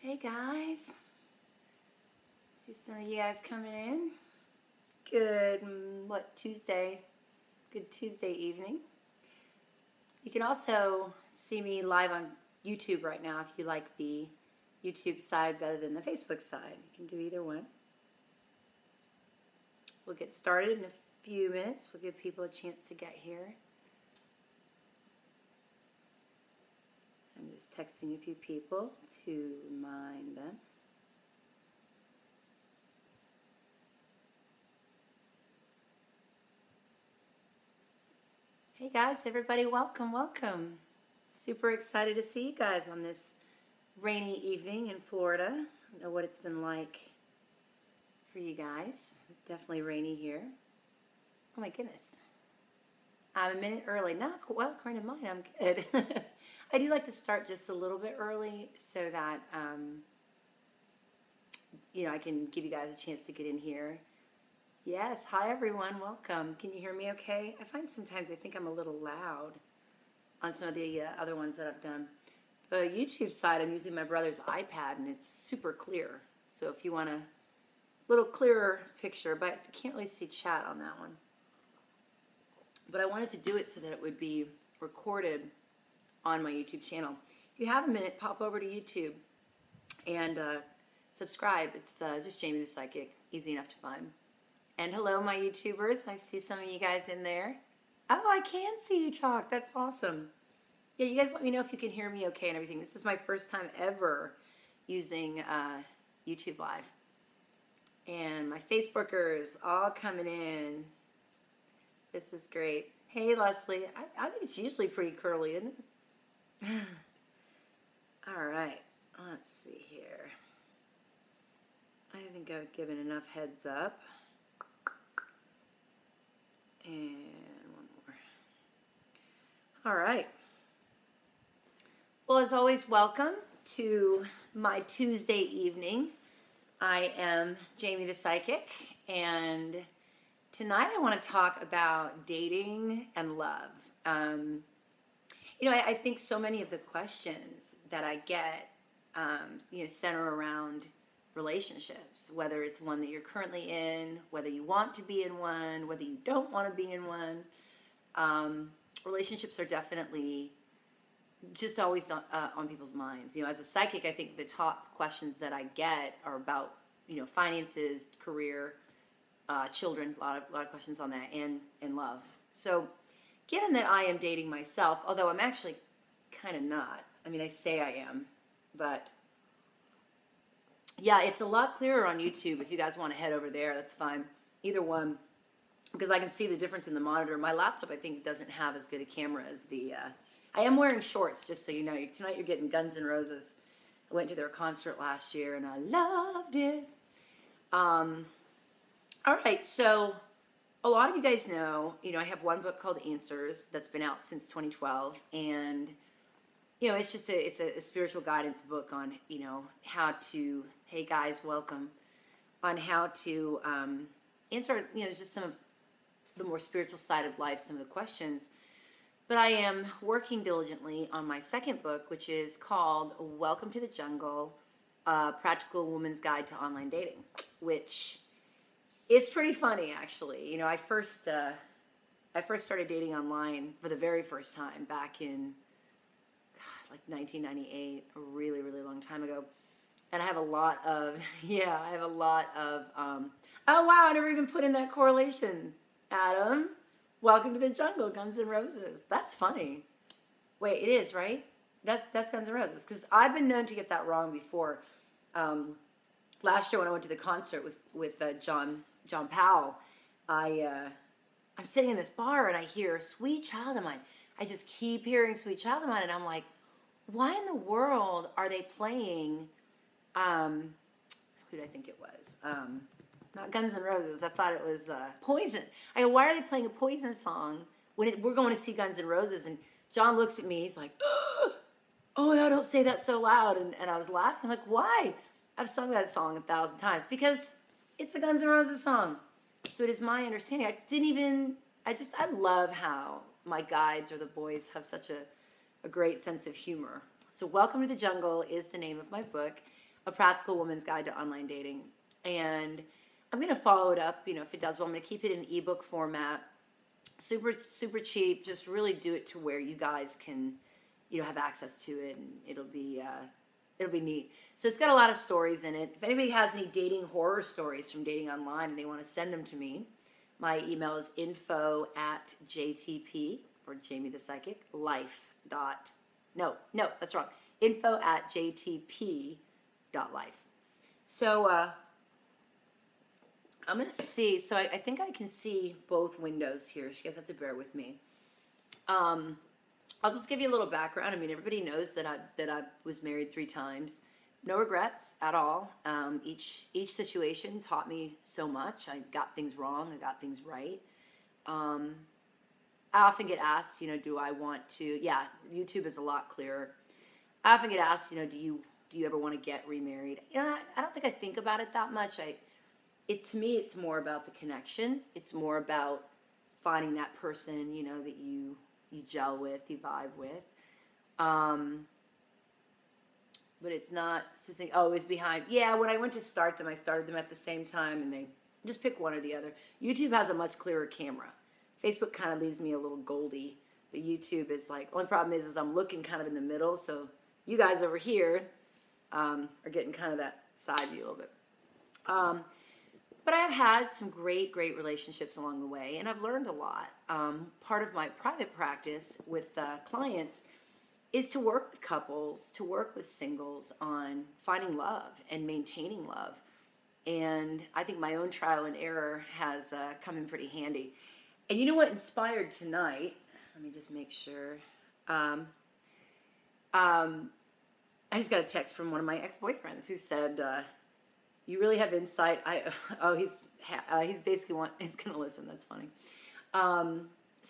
Hey guys, see some of you guys coming in. Good, Tuesday? Good Tuesday evening. You can also see me live on YouTube right now if you like the YouTube side better than the Facebook side. You can do either one. We'll get started in a few minutes. We'll give people a chance to get here. I'm just texting a few people to remind them. Hey guys, everybody, welcome. Super excited to see you guys on this rainy evening in Florida. I don't know what it's been like for you guys. Definitely rainy here. Oh my goodness. I'm a minute early. Not well, according to mine, I'm good. I do like to start just a little bit early so that, I can give you guys a chance to get in here. Yes, hi everyone, welcome. Can you hear me okay? I find sometimes I think I'm a little loud on some of the other ones that I've done. The YouTube side, I'm using my brother's iPad and it's super clear. So if you want a little clearer picture, but I can't really see chat on that one. But I wanted to do it so that it would be recorded on my YouTube channel. If you have a minute, pop over to YouTube and subscribe. It's just Jamie the Psychic, easy enough to find. And hello, my YouTubers. I see some of you guys in there. Oh, I can see you talk. That's awesome. Yeah, you guys let me know if you can hear me okay and everything. This is my first time ever using YouTube Live. And my Facebookers all coming in. This is great. Hey, Leslie. I think it's usually pretty curly, isn't it? All right. Let's see here. I think I've given enough heads up. And one more. All right. Well, as always, welcome to my Tuesday evening. I am Jamie the Psychic, and tonight I want to talk about dating and love. I think so many of the questions that I get, center around relationships, whether it's one that you're currently in, whether you want to be in one, whether you don't want to be in one. Relationships are definitely just always on people's minds. As a psychic, I think the top questions that I get are about, finances, career, children, a lot of questions on that, and love. So given that I am dating myself, although I'm actually kind of not. I mean, I say I am, but yeah, it's a lot clearer on YouTube. If you guys want to head over there, that's fine. Either one, because I can see the difference in the monitor. My laptop, I think, doesn't have as good a camera as the... I am wearing shorts, just so you know. Tonight you're getting Guns N' Roses. I went to their concert last year, and I loved it. All right, so a lot of you guys know, I have one book called Answers that's been out since 2012, and it's just it's a spiritual guidance book on how to, hey guys, welcome, on how to answer just some of the more spiritual side of life, some of the questions. But I am working diligently on my second book, which is called Welcome to the Jungle: Practical Woman's Guide to Online Dating, which it's pretty funny, actually. I first started dating online for the very first time back in like 1998, a really, really long time ago. And I have a lot of, oh wow, I never even put in that correlation. Adam, Welcome to the Jungle, Guns N' Roses. That's funny. Wait, it is, right? That's Guns N' Roses, because I've been known to get that wrong before. Last year when I went to the concert with John Powell, I'm sitting in this bar and I hear Sweet Child of Mine. I just keep hearing Sweet Child of Mine, and I'm like, why in the world are they playing, who did I think it was? Not Guns N' Roses. I thought it was Poison. I go, why are they playing a Poison song when we're going to see Guns N' Roses? And John looks at me. He's like, oh, no, don't say that so loud. And I was laughing. I'm like, why? I've sung that song 1,000 times because it's a Guns N' Roses song. So it is my understanding. I love how my guides or the boys have such a great sense of humor. So Welcome to the Jungle is the name of my book. A Practical Woman's Guide to Online Dating. And I'm going to follow it up, if it does well. I'm going to keep it in ebook format. Super, super cheap. Just really do it to where you guys can, have access to it, and it'll be neat. So it's got a lot of stories in it. If anybody has any dating horror stories from dating online and they want to send them to me, my email is info@jtp, or Jamie the Psychic, life. No, that's wrong. info@jtp.life. So I'm going to see. So I think I can see both windows here. So you guys have to bear with me. I'll just give you a little background. I mean, everybody knows that I was married 3 times. No regrets at all. Each situation taught me so much. I got things wrong. I got things right. I often get asked, do I want to? Yeah, YouTube is a lot clearer. I often get asked, do you ever want to get remarried? I don't think I think about it that much. To me, it's more about the connection. It's more about finding that person, that you gel with, you vibe with. But it's not saying, oh, it's behind. Yeah, when I went to start them, I started them at the same time, and they just pick one or the other. YouTube has a much clearer camera. Facebook kind of leaves me a little goldy, but YouTube is like, only problem is I'm looking kind of in the middle, so you guys over here are getting kind of that side view a little bit. But I have had some great relationships along the way, and I've learned a lot. Part of my private practice with clients is to work with couples, to work with singles on finding love and maintaining love. And I think my own trial and error has come in pretty handy. And you know what inspired tonight? Let me just make sure. I just got a text from one of my ex-boyfriends who said, you really have insight. He's basically he's gonna listen. That's funny. So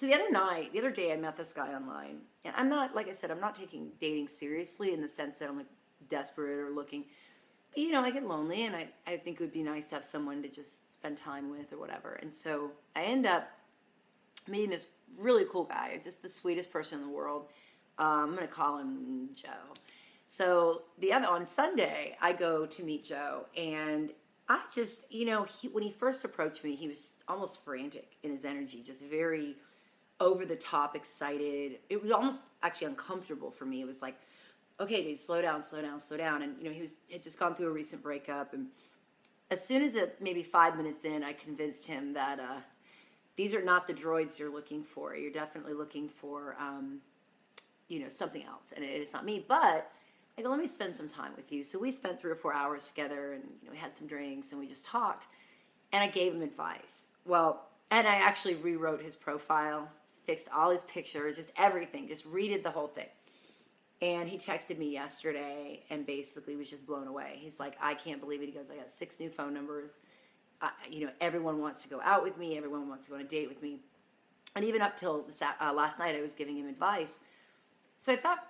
the other day, I met this guy online, and I'm not, like I said, I'm not taking dating seriously in the sense that I'm like desperate or looking. But I get lonely, and I think it would be nice to have someone to just spend time with or whatever. And so I end up meeting this really cool guy, just the sweetest person in the world. I'm gonna call him Joe. So on Sunday, I go to meet Joe, and I just, when he first approached me, he was almost frantic in his energy, just very over the top, excited. It was almost actually uncomfortable for me. It was like, okay, dude, slow down. And, he had just gone through a recent breakup. And as soon as maybe 5 minutes in, I convinced him that these are not the droids you're looking for. You're definitely looking for, something else. And it's not me, but I go, let me spend some time with you. So we spent 3 or 4 hours together, and we had some drinks, and we just talked. And I gave him advice. Well, and I actually rewrote his profile, fixed all his pictures, just everything, just redid the whole thing. And he texted me yesterday and basically was just blown away. He's like, I can't believe it. He goes, I got 6 new phone numbers. Everyone wants to go out with me. Everyone wants to go on a date with me. And even up till last night, I was giving him advice. So I thought,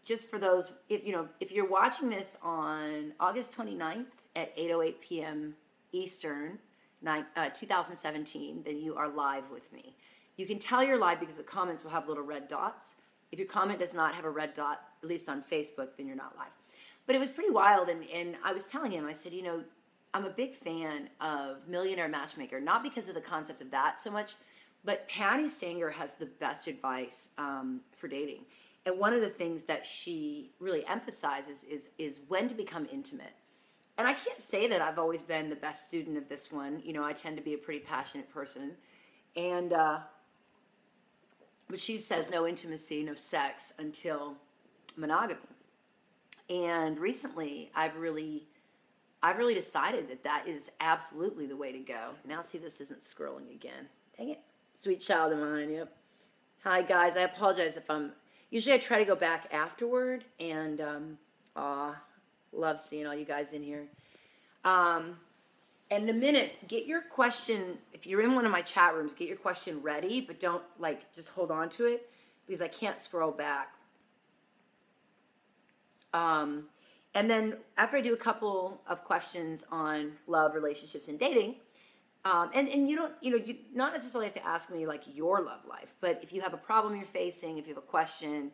just for those, if you're watching this on August 29th at 8:08 p.m. Eastern, 2017, then you are live with me. You can tell you're live because the comments will have little red dots. If your comment does not have a red dot, at least on Facebook, then you're not live. But it was pretty wild, and I was telling him, I said, I'm a big fan of Millionaire Matchmaker, not because of the concept of that so much, but Patty Stanger has the best advice for dating. And one of the things that she really emphasizes is when to become intimate. And I can't say that I've always been the best student of this one. I tend to be a pretty passionate person. And, but she says no intimacy, no sex until monogamy. And recently, I've really decided that is absolutely the way to go. Now, see, this isn't scrolling again. Dang it. Sweet child of mine, yep. Hi, guys. I apologize if usually I try to go back afterward, and, love seeing all you guys in here. And in a minute, get your question, if you're in one of my chat rooms, get your question ready, but don't, just hold on to it, because I can't scroll back. And then after I do a couple of questions on love, relationships, and dating, and you not necessarily have to ask me your love life, but if you have a problem you're facing, if you have a question,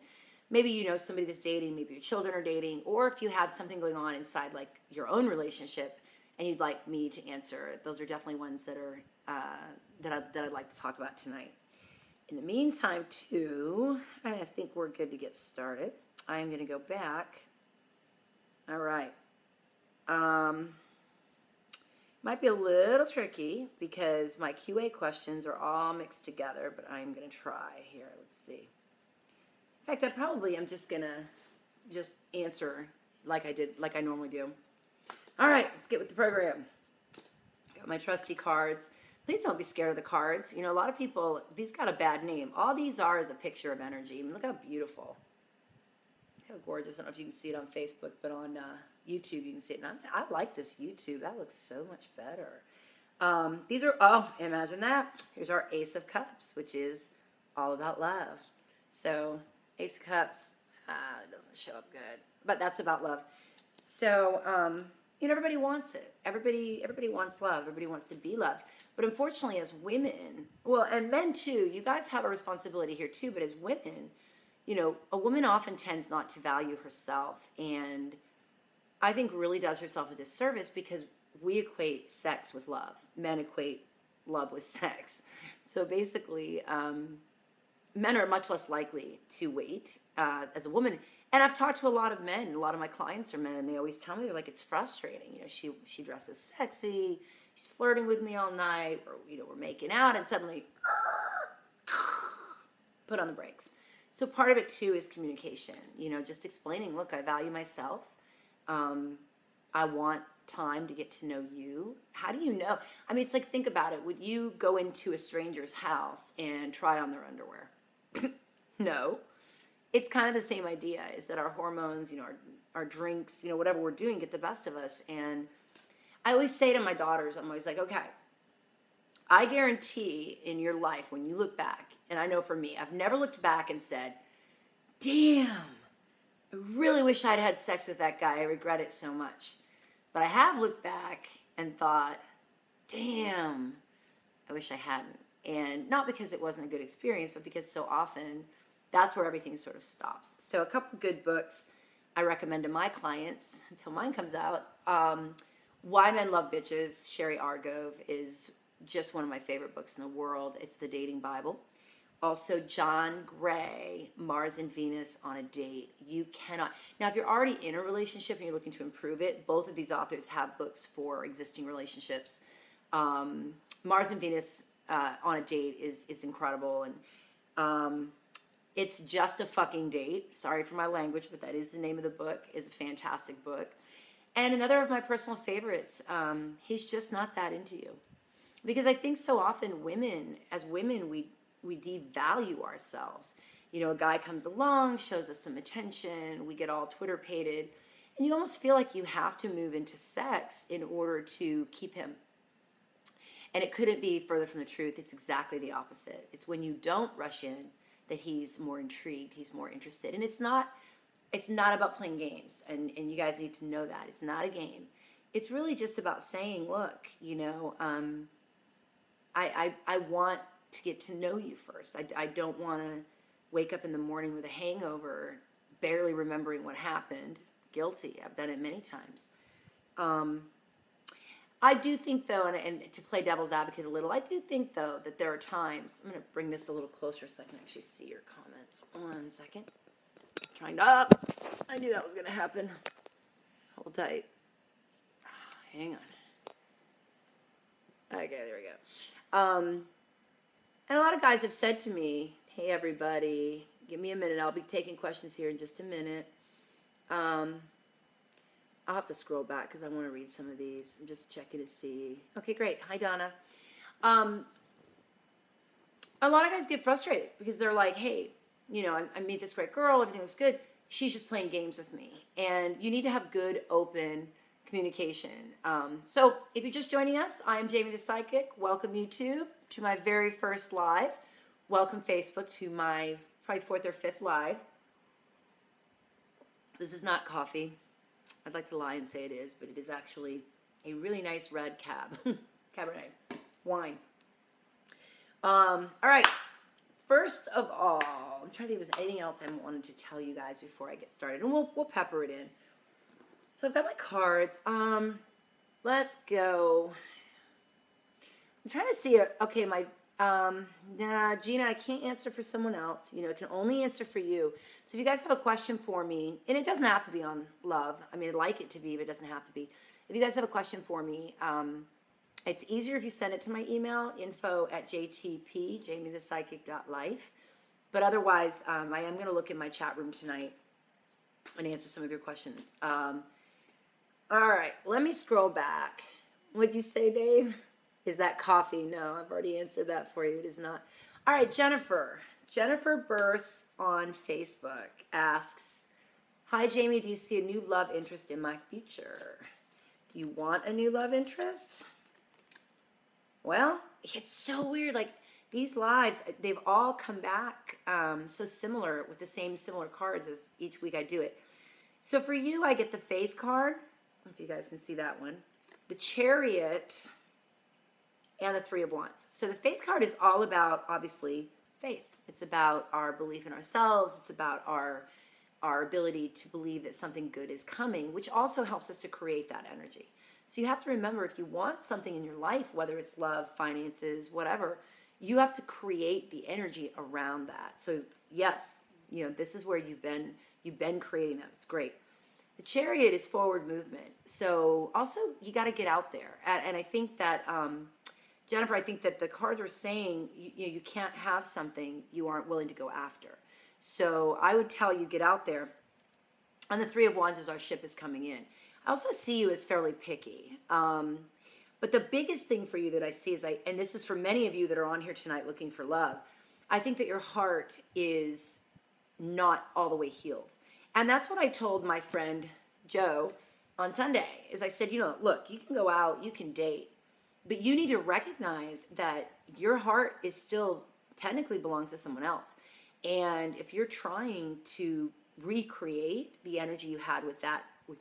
maybe you know somebody that's dating, maybe your children are dating, or if you have something going on inside like your own relationship and you'd like me to answer, those are definitely ones that are that I'd like to talk about tonight. In the meantime, too, I think we're good to get started. I am going to go back. All right. Might be a little tricky because my QA questions are all mixed together, but I'm going to try here. Let's see. In fact, I'm just going to answer like I normally do. All right, let's get with the program. Got my trusty cards. Please don't be scared of the cards. You know, a lot of people, these got a bad name. All these are is a picture of energy. I mean, look how beautiful. Look how gorgeous. I don't know if you can see it on Facebook, but on YouTube you can see it. And I like this YouTube. That looks so much better. These are, oh, imagine that. Here's our Ace of Cups, which is all about love. So Ace of Cups, it doesn't show up good, but that's about love. So, you know, everybody wants it. Everybody wants love. Everybody wants to be loved. But unfortunately, as women, well, and men too, you guys have a responsibility here too, but as women, you know, a woman often tends not to value herself, and I think really does herself a disservice because we equate sex with love. Men equate love with sex. So basically, men are much less likely to wait as a woman. And I've talked to a lot of men. A lot of my clients are men, and they always tell me, they're like, it's frustrating. You know, she dresses sexy. She's flirting with me all night, or, you know, we're making out, and suddenly, put on the brakes. So part of it, too, is communication. You know, just explaining, look, I value myself. I want time to get to know you. How do you know? I mean, it's like, think about it. Would you go into a stranger's house and try on their underwear? No. It's kind of the same idea, is that our hormones, you know, our drinks, you know, whatever we're doing, get the best of us. And I always say to my daughters, I'm always like, okay, I guarantee in your life when you look back, and I know for me, I've never looked back and said, damn, I really wish I'd had sex with that guy. I regret it so much. But I have looked back and thought, damn, I wish I hadn't. And not because it wasn't a good experience, but because so often that's where everything sort of stops. So a couple good books I recommend to my clients until mine comes out. Why Men Love Bitches, Sherry Argove, is just one of my favorite books in the world. It's the dating Bible. Also, John Gray, Mars and Venus on a Date. You cannot. Now, if you're already in a relationship and you're looking to improve it, both of these authors have books for existing relationships. Mars and Venus on a Date is incredible. And it's just a fucking date. Sorry for my language, but that is the name of the book. It's a fantastic book. And another of my personal favorites, He's Just Not That Into You. Because I think so often as women, we devalue ourselves. You know, a guy comes along, shows us some attention, we get all Twitter-pated, and you almost feel like you have to move into sex in order to keep him. And it couldn't be further from the truth. It's exactly the opposite. It's when you don't rush in that he's more intrigued, he's more interested. And it's not about playing games, and you guys need to know that. It's not a game. It's really just about saying, look, you know, I want to get to know you first. I don't want to wake up in the morning with a hangover, barely remembering what happened. Guilty. I've done it many times. I do think, though, and to play devil's advocate a little, I do think, though, that there are times, I'm going to bring this a little closer so I can actually see your comments. 1 second. Trying to, I knew that was going to happen. Hold tight. Hang on. Okay, there we go. And a lot of guys have said to me, hey, everybody, give me a minute. I'll be taking questions here in just a minute. I'll have to scroll back because I want to read some of these. I'm just checking to see. Okay, great. Hi, Donna. A lot of guys get frustrated because they're like, hey, you know, I meet this great girl. Everything was good. She's just playing games with me. And you need to have good, open communication. So if you're just joining us, I'm Jamie the Psychic. Welcome, YouTube, to my very first live. Welcome, Facebook, to my probably 4th or 5th live. This is not coffee. I'd like to lie and say it is, but it is actually a really nice red Cabernet wine. All right. First of all, I'm trying to think if there's anything else I wanted to tell you guys before I get started. And we'll pepper it in. So I've got my cards. Let's go. I'm trying to see, okay, nah, Gina, I can't answer for someone else. You know, I can only answer for you. So if you guys have a question for me, and it doesn't have to be on love. I mean, I'd like it to be, but it doesn't have to be. If you guys have a question for me, it's easier if you send it to my email, info@jtp, jamiethepsychic.life. But otherwise, I am going to look in my chat room tonight and answer some of your questions. All right, let me scroll back. What'd you say, Dave? Is that coffee? No, I've already answered that for you. It is not. All right, Jennifer. Jennifer Burse on Facebook asks, hi, Jamie, do you see a new love interest in my future? Do you want a new love interest? Well, it's so weird. Like, these lives, they've all come back so similar with the same similar cards as each week I do it. So for you, I get the Faith card. I don't know if you guys can see that one. The Chariot and the Three of Wands. So the Faith card is all about, obviously, faith. It's about our belief in ourselves. It's about our ability to believe that something good is coming, which also helps us to create that energy. So you have to remember, if you want something in your life, whether it's love, finances, whatever, you have to create the energy around that. So yes, you know, this is where you've been creating that. It's great. The Chariot is forward movement. So also you got to get out there. And I think that, Jennifer, I think that the cards are saying you can't have something you aren't willing to go after. So I would tell you, get out there. And the Three of Wands is our ship is coming in. I also see you as fairly picky. But the biggest thing for you that I see is, and this is for many of you that are on here tonight looking for love, I think that your heart is not all the way healed. And that's what I told my friend Joe on Sunday, is I said, you know, look, you can go out, you can date, but you need to recognize that your heart is still technically belongs to someone else. And if you're trying to recreate the energy you had with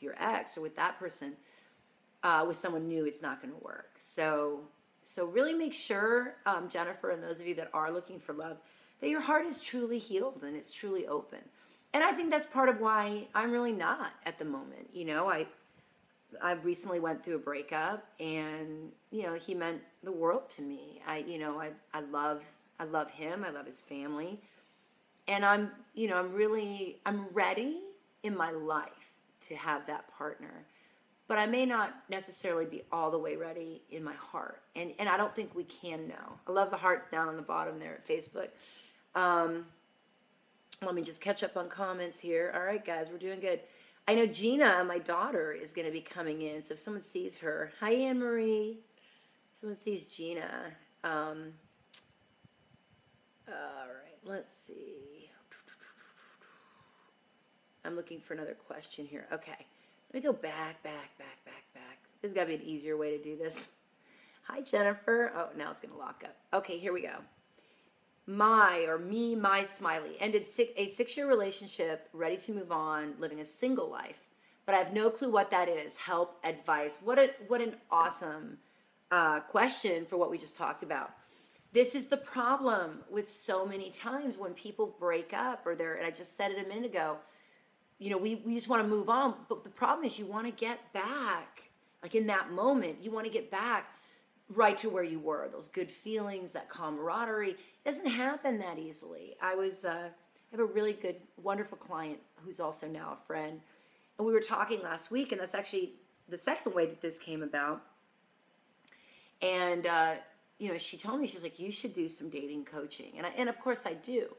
your ex or with that person, with someone new, it's not going to work. So really make sure, Jennifer, and those of you that are looking for love, that your heart is truly healed and it's truly open. And I think that's part of why I'm really not at the moment. You know, I recently went through a breakup, and you know, he meant the world to me. I love him. I love his family, and I'm ready in my life to have that partner. But I may not necessarily be all the way ready in my heart. And I don't think we can know. I love the hearts down on the bottom there at Facebook. Let me just catch up on comments here. All right, guys, we're doing good. I know Gina, my daughter, is going to be coming in. So if someone sees her. Hi, Anne-Marie. Someone sees Gina. All right, let's see. I'm looking for another question here. Okay. Let me go back. There's got to be an easier way to do this. Hi, Jennifer. Oh, now it's going to lock up. Okay, here we go. My smiley. Ended a 6-year relationship, ready to move on, living a single life. But I have no clue what that is. Help, advice. What an awesome question for what we just talked about. This is the problem with so many times when people break up, and I just said it a minute ago, you know, we just want to move on. But the problem is you want to get back, like in that moment, you want to get back right to where you were. Those good feelings, that camaraderie. It doesn't happen that easily. I have a really good, wonderful client who's also now a friend. And we were talking last week, and that's actually the second way that this came about. And, you know, she told me, she's like, you should do some dating coaching. And of course I do.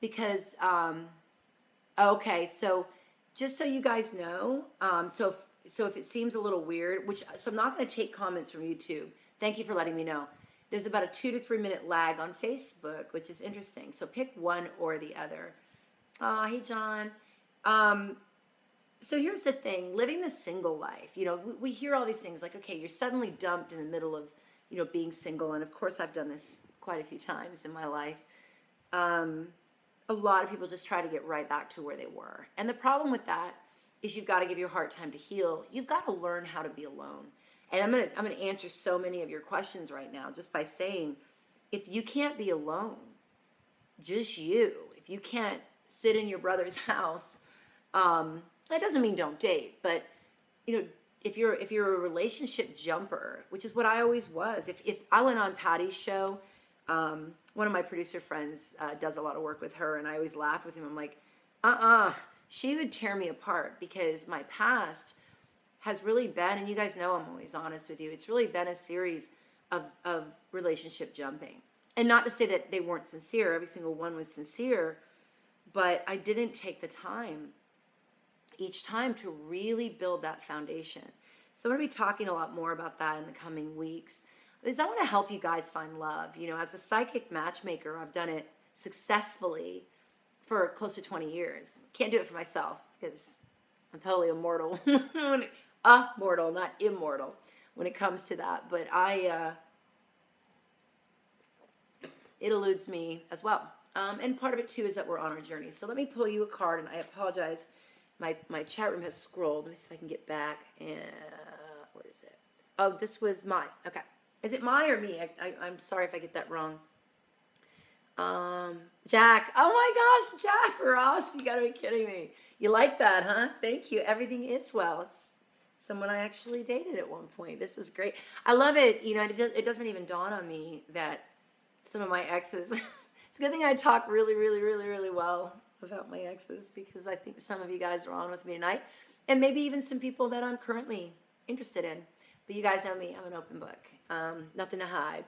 Because, okay, so just so you guys know, so if it seems a little weird, so I'm not going to take comments from YouTube. Thank you for letting me know. There's about a 2 to 3 minute lag on Facebook, which is interesting. So pick one or the other. Oh, hey, John. So here's the thing, living the single life, you know, we hear all these things like, okay, you're suddenly dumped in the middle of, you know, being single. And of course I've done this quite a few times in my life. A lot of people just try to get right back to where they were. And the problem with that is you've got to give your heart time to heal. You've got to learn how to be alone. And I'm going to answer so many of your questions right now just by saying, if you can't be alone, just you, if If you can't sit in your brother's house, that doesn't mean don't date, but you know, if you're a relationship jumper, which is what I always was. If I went on Patty's show, one of my producer friends does a lot of work with her, and I always laugh with him. I'm like, she would tear me apart, because my past has really been, and you guys know I'm always honest with you, it's really been a series of relationship jumping. And not to say that they weren't sincere, every single one was sincere, but I didn't take the time each time to really build that foundation. So I'm going to be talking a lot more about that in the coming weeks, because I want to help you guys find love. You know, as a psychic matchmaker, I've done it successfully for close to 20 years. Can't do it for myself because I'm totally immortal. Mortal, not immortal when it comes to that. But it eludes me as well. And part of it too is that we're on our journey. So let me pull you a card, and I apologize. My chat room has scrolled. Let me see if I can get back. Where is it? Oh, this was mine. Okay. Is it mine or me? I'm sorry if I get that wrong. Jack. Oh my gosh, Jack Ross. You gotta be kidding me. You like that, huh? Thank you. Everything is well. It's someone I actually dated at one point. This is great. I love it. You know, it doesn't even dawn on me that some of my exes, it's a good thing I talk really, really, really, really well about my exes, because I think some of you guys are on with me tonight, and maybe even some people that I'm currently interested in. But you guys know me, I'm an open book. Nothing to hide.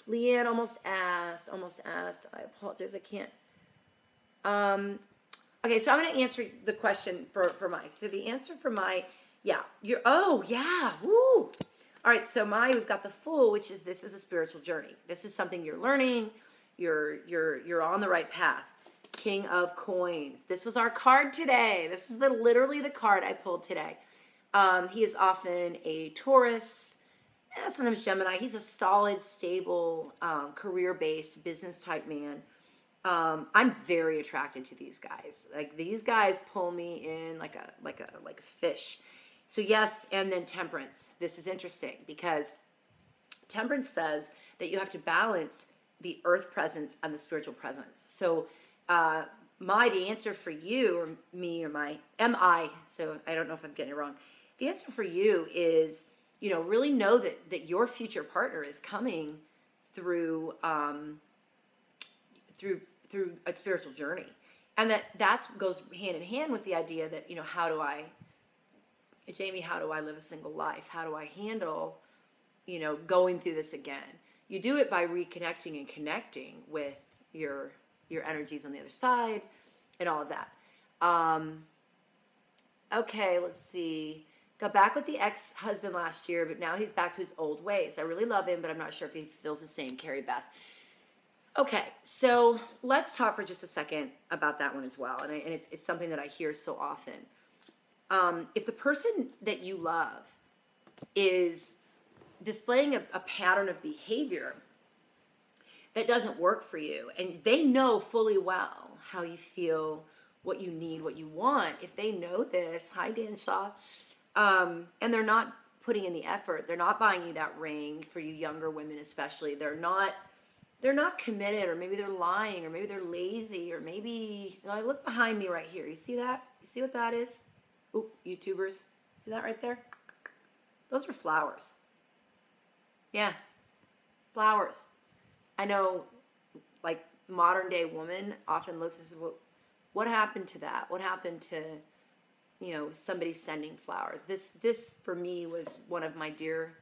Leanne almost asked. I apologize, I can't. Okay, so I'm going to answer the question for my. So the answer for my, woo. All right, so we've got the Fool, which is, this is a spiritual journey. This is something you're learning. You're on the right path. King of Coins. This was our card today. This is literally the card I pulled today. He is often a Taurus, sometimes Gemini. He's a solid, stable, career-based, business-type man. I'm very attracted to these guys. Like, these guys pull me in like a fish. So yes, and then Temperance. This is interesting, because Temperance says that you have to balance the earth presence and the spiritual presence. So the answer for you, or me, or so I don't know if I'm getting it wrong. The answer for you is, you know, really know that your future partner is coming through through a spiritual journey. And that goes hand in hand with the idea that, you know, Jamie, how do I live a single life? How do I handle, you know, going through this again? You do it by reconnecting and connecting with your energies on the other side and all of that. Okay, let's see. Got back with the ex-husband last year, but now he's back to his old ways. I really love him, but I'm not sure if he feels the same. Carrie Beth. Okay, so let's talk for just a second about that one as well. And it's something that I hear so often. If the person that you love is displaying a pattern of behavior that doesn't work for you, and they know fully well how you feel, what you need, what you want, if they know this, hi Dan Shaw, and they're not putting in the effort, they're not buying you that ring, for you younger women especially, they're not committed, or maybe they're lying, or maybe they're lazy, or maybe, you know, I look behind me right here, you see that? You see what that is? Ooh, YouTubers, see that right there? Those are flowers. Yeah, flowers. I know, like, modern day woman often looks and says, well, what happened to that? What happened to, you know, somebody sending flowers? This for me was one of my dear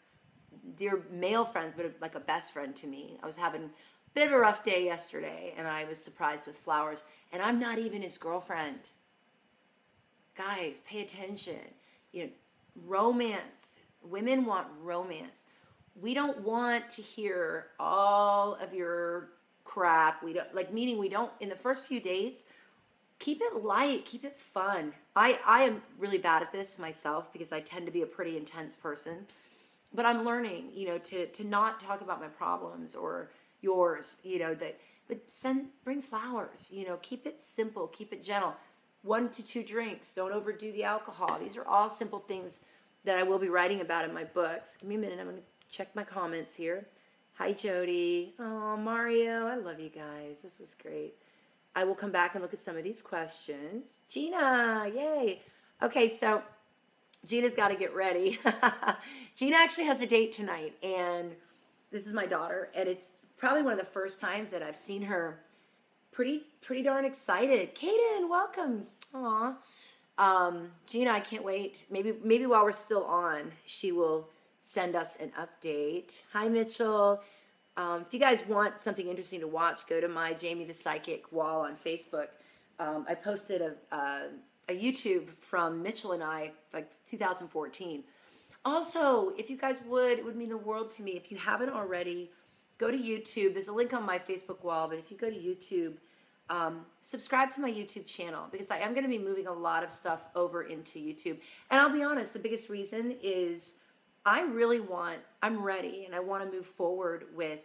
male friends, but like a best friend to me. I was having a bit of a rough day yesterday, and I was surprised with flowers, and I'm not even his girlfriend. Guys, pay attention. You know, romance. Women want romance. We don't want to hear all of your crap. We don't, like, meaning we don't, in the first few dates, keep it light, keep it fun. I am really bad at this myself, because I tend to be a pretty intense person. But I'm learning, you know, to not talk about my problems or yours, you know, but bring flowers, you know, keep it simple, keep it gentle. 1 to 2 drinks, don't overdo the alcohol. These are all simple things that I will be writing about in my books. Give me a minute, I'm going to check my comments here. Hi, Jody. Oh, Mario, I love you guys. This is great. I will come back and look at some of these questions. Gina, yay. Okay, so Gina's got to get ready. Gina actually has a date tonight, and this is my daughter, and it's probably one of the first times that I've seen her pretty darn excited. Kaden, welcome. Aw. Gina, I can't wait. Maybe while we're still on, she will send us an update. Hi, Mitchell. If you guys want something interesting to watch, go to my Jamie the Psychic wall on Facebook. I posted a YouTube from Mitchell and I, like 2014. Also, if you guys would, it would mean the world to me. If you haven't already, go to YouTube. There's a link on my Facebook wall, but if you go to YouTube, subscribe to my YouTube channel, because I am going to be moving a lot of stuff over into YouTube. And I'll be honest, the biggest reason is I'm ready, and I want to move forward with,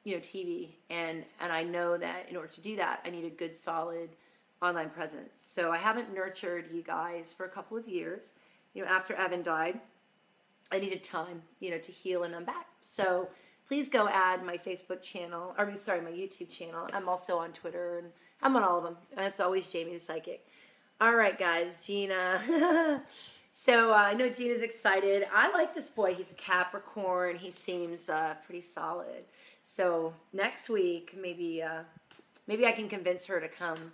TV. And I know that in order to do that, I need a good, solid online presence. So I haven't nurtured you guys for a couple of years. After Evan died, I needed time, to heal, and I'm back. So please go add my Facebook channel, my YouTube channel. I'm also on Twitter, and I'm on all of them. And it's always Jamie the Psychic. All right, guys, Gina. So I know Gina's excited. I like this boy. He's a Capricorn. He seems pretty solid. So next week, maybe I can convince her to come,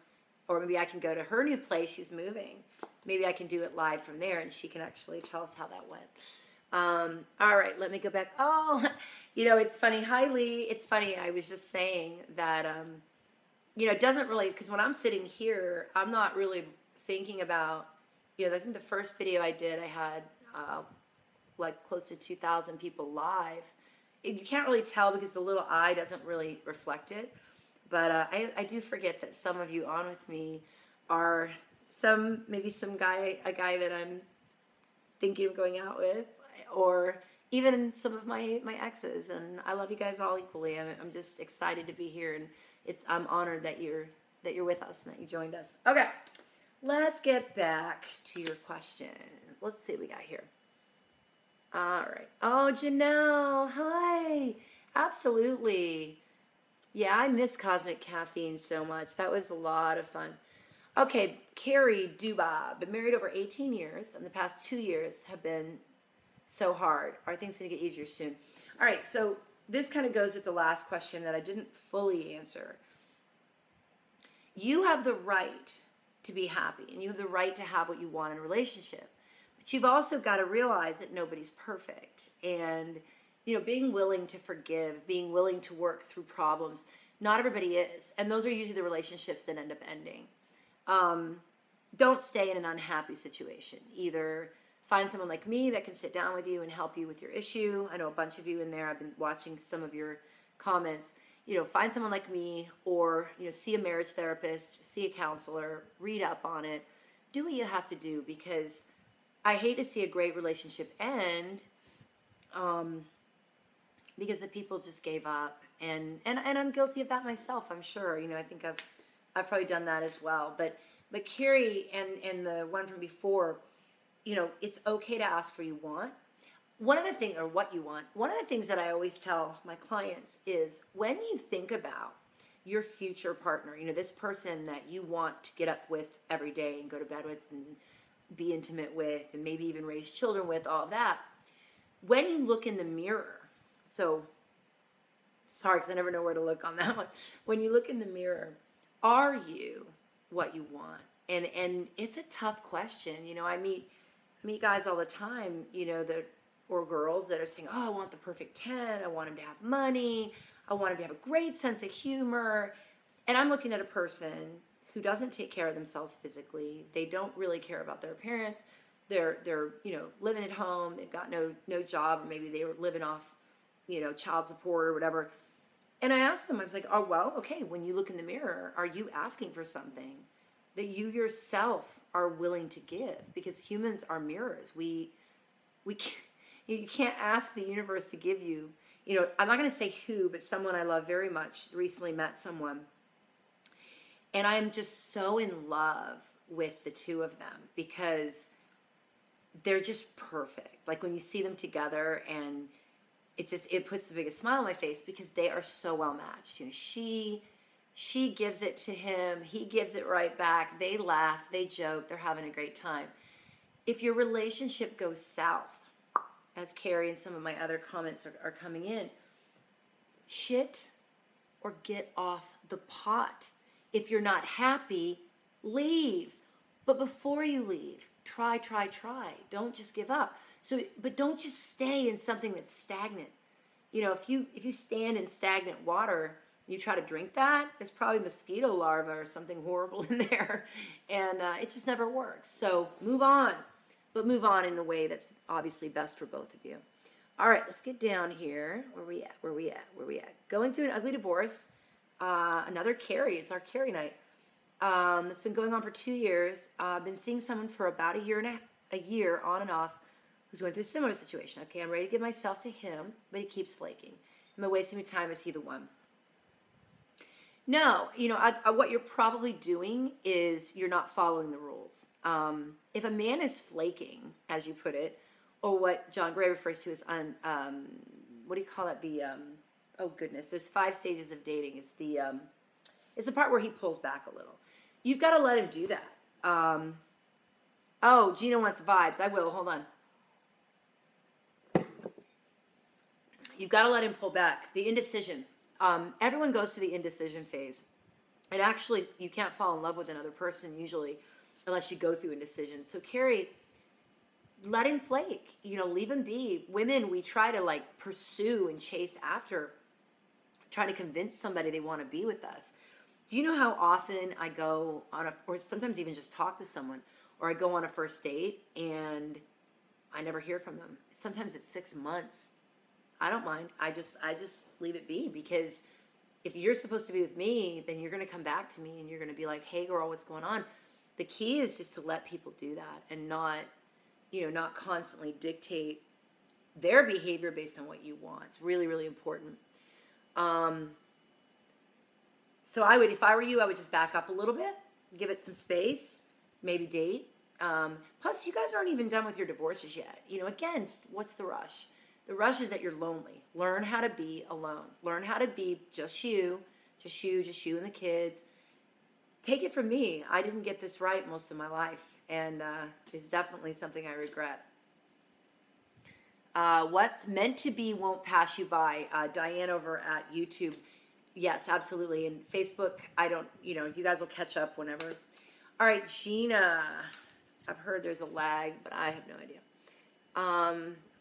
or maybe I can go to her new place. She's moving. Maybe I can do it live from there, and she can actually tell us how that went. All right, let me go back. Oh, it's funny. Hi, Lee. It's funny. I was just saying that, it doesn't really, because when I'm sitting here, I'm not really thinking about, I think the first video I did, I had like close to 2,000 people live. You can't really tell because the little eye doesn't really reflect it. But I do forget that some of you on with me are a guy that I'm thinking of going out with, or even some of my exes. And I love you guys all equally. I'm just excited to be here, and I'm honored that you're with us and that you joined us. Okay. Let's get back to your questions. Let's see what we got here. All right. Oh, Janelle. Hi. Absolutely. Yeah, I miss Cosmic Caffeine so much. That was a lot of fun. Okay, Carrie Duba. Been married over 18 years, and the past 2 years have been so hard. Are things going to get easier soon? All right, so this kind of goes with the last question that I didn't fully answer. You have the right to be happy, and you have the right to have what you want in a relationship. But you've also got to realize that nobody's perfect. And, being willing to forgive, being willing to work through problems, not everybody is. And those are usually the relationships that end up ending. Don't stay in an unhappy situation. Either find someone like me that can sit down with you and help you with your issue. I know a bunch of you in there. I've been watching some of your comments. Find someone like me, or, see a marriage therapist, see a counselor, read up on it. Do what you have to do, because I hate to see a great relationship end because the people just gave up. And I'm guilty of that myself, I'm sure. I think I've probably done that as well. But Carrie and the one from before, it's okay to ask for you want. One of the things, or what you want, one of the things that I always tell my clients is, when you think about your future partner, this person that you want to get up with every day and go to bed with and be intimate with and maybe even raise children with, all of that, when you look in the mirror, so sorry because I never know where to look on that one. When you look in the mirror, are you what you want? And it's a tough question. I meet guys all the time, or girls that are saying, oh, I want the perfect 10. I want him to have money. I want him to have a great sense of humor. And I'm looking at a person who doesn't take care of themselves physically. They don't really care about their appearance. They're living at home. They've got no job. Maybe they were living off, child support or whatever. And I asked them, I was like, oh, well, okay, when you look in the mirror, are you asking for something that you yourself are willing to give? Because humans are mirrors. We can't, you can't ask the universe to give you, I'm not going to say who, but someone I love very much recently met someone. And I am just so in love with the two of them, because they're just perfect. Like when you see them together, and it puts the biggest smile on my face because they are so well matched. You know, she gives it to him, he gives it right back. They laugh, they joke, they're having a great time. If your relationship goes south, as Carrie and some of my other comments are coming in, shit or get off the pot. If you're not happy, leave. But before you leave, try. Don't just give up. So, but don't just stay in something that's stagnant. You know, if you stand in stagnant water, you try to drink that, there's probably mosquito larvae or something horrible in there, and it just never works. So move on, but move on in the way that's obviously best for both of you. All right, let's get down here. Where we at? Going through an ugly divorce. Another Carrie. It's our Carrie night. It's been going on for 2 years. I've been seeing someone for about a year on and off who's going through a similar situation. Okay, I'm ready to give myself to him, but he keeps flaking. Am I wasting my time? Is he the one? No, you know, what you're probably doing is you're not following the rules. If a man is flaking, as you put it, or what John Gray refers to as what do you call it? Oh goodness, there's 5 stages of dating. It's the part where he pulls back a little. You've got to let him do that. Oh, Gina wants vibes. I will. Hold on. You've got to let him pull back. The indecision. Everyone goes through the indecision phase. And actually, you can't fall in love with another person usually unless you go through indecision. So, Carrie, let him flake. You know, leave him be. Women, we try to like pursue and chase after, try to convince somebody they want to be with us. Do you know how often I go on or sometimes even just talk to someone, or I go on a first date and I never hear from them? Sometimes it's 6 months. I don't mind. I just leave it be, because if you're supposed to be with me, then you're going to come back to me and you're going to be like, hey girl, what's going on? The key is just to let people do that and not, you know, not constantly dictate their behavior based on what you want. It's really, really important. So if I were you, I would just back up a little bit, give it some space, maybe date. Plus, you guys aren't even done with your divorces yet. You know, again, what's the rush? The rush is that you're lonely. Learn how to be alone. Learn how to be just you and the kids. Take it from me. I didn't get this right most of my life, and it's definitely something I regret. What's meant to be won't pass you by. Diane over at YouTube. Yes, absolutely. And Facebook, you guys will catch up whenever. All right, Gina. I've heard there's a lag, but I have no idea.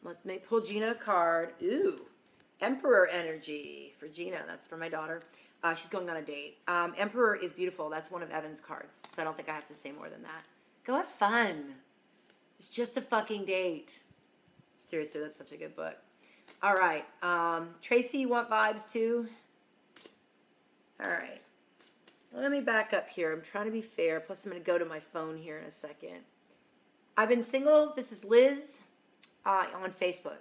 Let's pull Gina a card. Ooh, Emperor energy for Gina. That's for my daughter. She's going on a date. Emperor is beautiful. That's one of Evan's cards, so I don't think I have to say more than that. Go have fun. It's just a fucking date. Seriously, that's such a good book. All right. Tracy, you want vibes too? All right. Let me back up here. I'm trying to be fair. Plus, I'm going to go to my phone here in a second. I've been single. This is Liz on Facebook.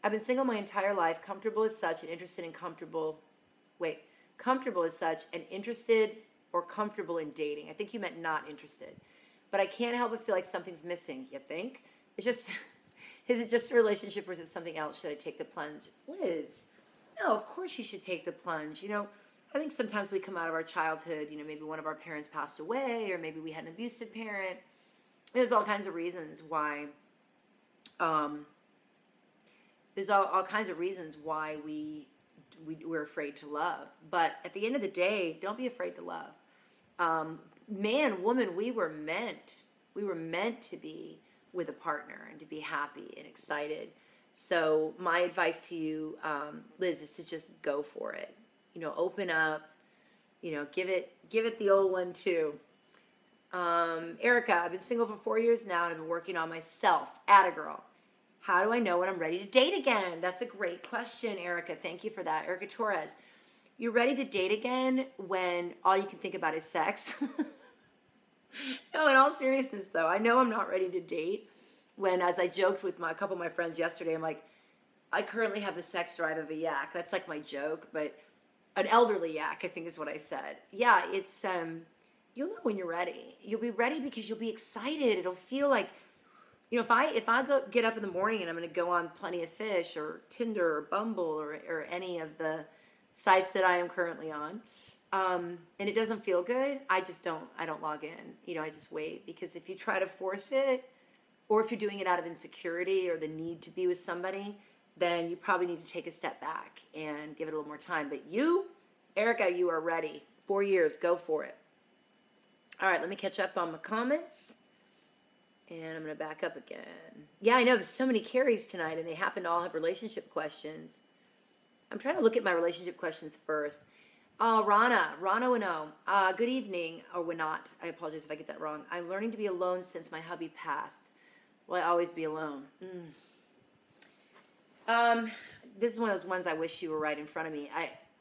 I've been single my entire life. Comfortable as such and interested in comfortable as such and interested or comfortable in dating. I think you meant not interested. But I can't help but feel like something's missing. You think? It's just, is it just a relationship or is it something else? Should I take the plunge? Liz, no, of course you should take the plunge. You know, I think sometimes we come out of our childhood, you know, maybe one of our parents passed away or maybe we had an abusive parent. There's all kinds of reasons why, we're afraid to love. But at the end of the day, don't be afraid to love. Man, woman, we were meant to be with a partner and to be happy and excited. So my advice to you, Liz, is to just go for it. You know, open up, you know, give it the old one too. Erica, I've been single for 4 years now and I've been working on myself. Atta girl. How do I know when I'm ready to date again? That's a great question, Erica. Thank you for that. Erica Torres, you're ready to date again when all you can think about is sex? No, in all seriousness though, I know I'm not ready to date when, as I joked with a couple of my friends yesterday, I'm like, I currently have the sex drive of a yak. That's like my joke, but an elderly yak, I think is what I said. Yeah, it's, you'll know when you're ready. You'll be ready because you'll be excited. It'll feel like, You know, if I get up in the morning and I'm going to go on Plenty of Fish or Tinder or Bumble or any of the sites that I am currently on, and it doesn't feel good, I don't log in. You know, I just wait, because if you try to force it, or if you're doing it out of insecurity or the need to be with somebody, then you probably need to take a step back and give it a little more time. But you, Erica, you are ready. 4 years, go for it. All right, let me catch up on my comments. And I'm going to back up again. Yeah, I know there's so many carries tonight, and they happen to all have relationship questions. I'm trying to look at my relationship questions first. Rana Wino. Good evening, or Winot. I apologize if I get that wrong. I'm learning to be alone since my hubby passed. Will I always be alone? This is one of those ones I wish you were right in front of me.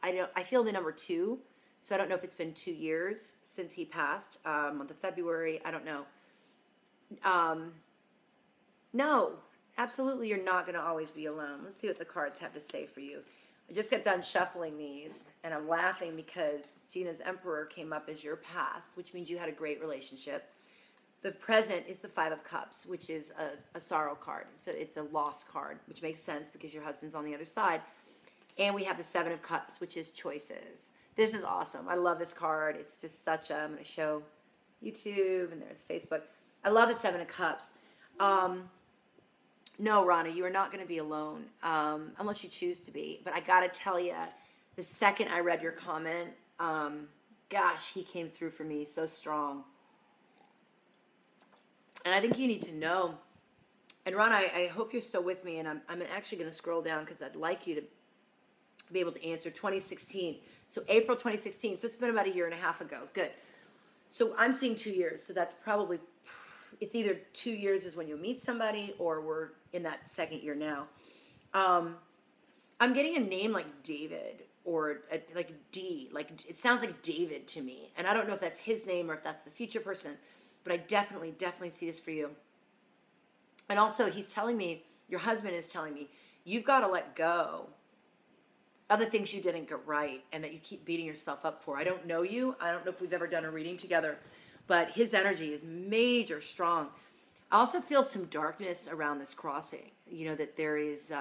I feel the number 2, so I don't know if it's been 2 years since he passed. Month of February, I don't know. No, absolutely, you're not going to always be alone. Let's see what the cards have to say for you. I just got done shuffling these, and I'm laughing because Gina's Emperor came up as your past, which means you had a great relationship. The present is the 5 of Cups, which is a sorrow card. So it's a loss card, which makes sense because your husband's on the other side. And we have the 7 of Cups, which is choices. This is awesome. I love this card. It's just such a, I'm going to show YouTube, and there's Facebook. I love the 7 of Cups. No, Rana, you are not going to be alone, unless you choose to be. But I got to tell you, the second I read your comment, gosh, he came through for me so strong. And I think you need to know. And Ron, I hope you're still with me, and I'm actually going to scroll down because I'd like you to be able to answer 2016. So April 2016. So it's been about a year and a half ago. Good. So I'm seeing 2 years. So that's probably, it's either 2 years is when you meet somebody, or we're in that second year now. I'm getting a name like David, or like D. Like, it sounds like David to me. And I don't know if that's his name or if that's the future person. But I definitely see this for you. And also, he's telling me, your husband is telling me, you've got to let go of the things you didn't get right and that you keep beating yourself up for. I don't know you. I don't know if we've ever done a reading together. But his energy is major strong. I also feel some darkness around this crossing. You know, that there is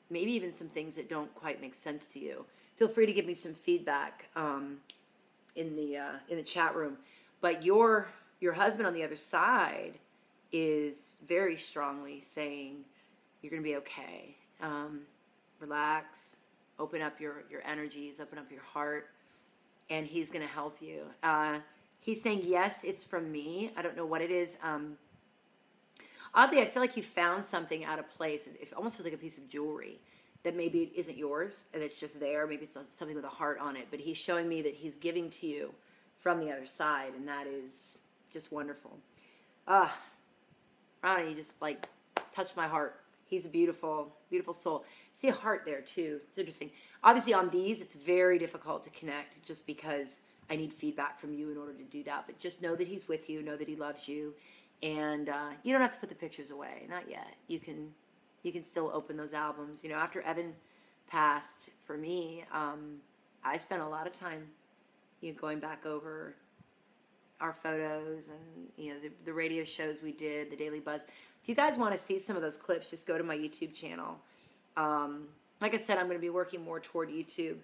maybe even some things that don't quite make sense to you. Feel free to give me some feedback in the chat room. But your husband on the other side is very strongly saying you're going to be okay. Relax, open up your energies, open up your heart, and he's going to help you. He's saying, yes, it's from me. I don't know what it is. Oddly, I feel like you found something out of place. It almost feels like a piece of jewelry that maybe it isn't yours and it's just there. Maybe it's something with a heart on it. But he's showing me that he's giving to you from the other side, and that is just wonderful. Ronnie, you just like touched my heart. He's a beautiful, beautiful soul. See a heart there too. It's interesting. Obviously on these, it's very difficult to connect just because I need feedback from you in order to do that. But just know that he's with you. Know that he loves you. And you don't have to put the pictures away. Not yet. You can still open those albums. You know, after Evan passed, for me, I spent a lot of time, you know, going back over our photos and, you know, the radio shows we did, the Daily Buzz. If you guys want to see some of those clips, just go to my YouTube channel. Like I said, I'm going to be working more toward YouTube.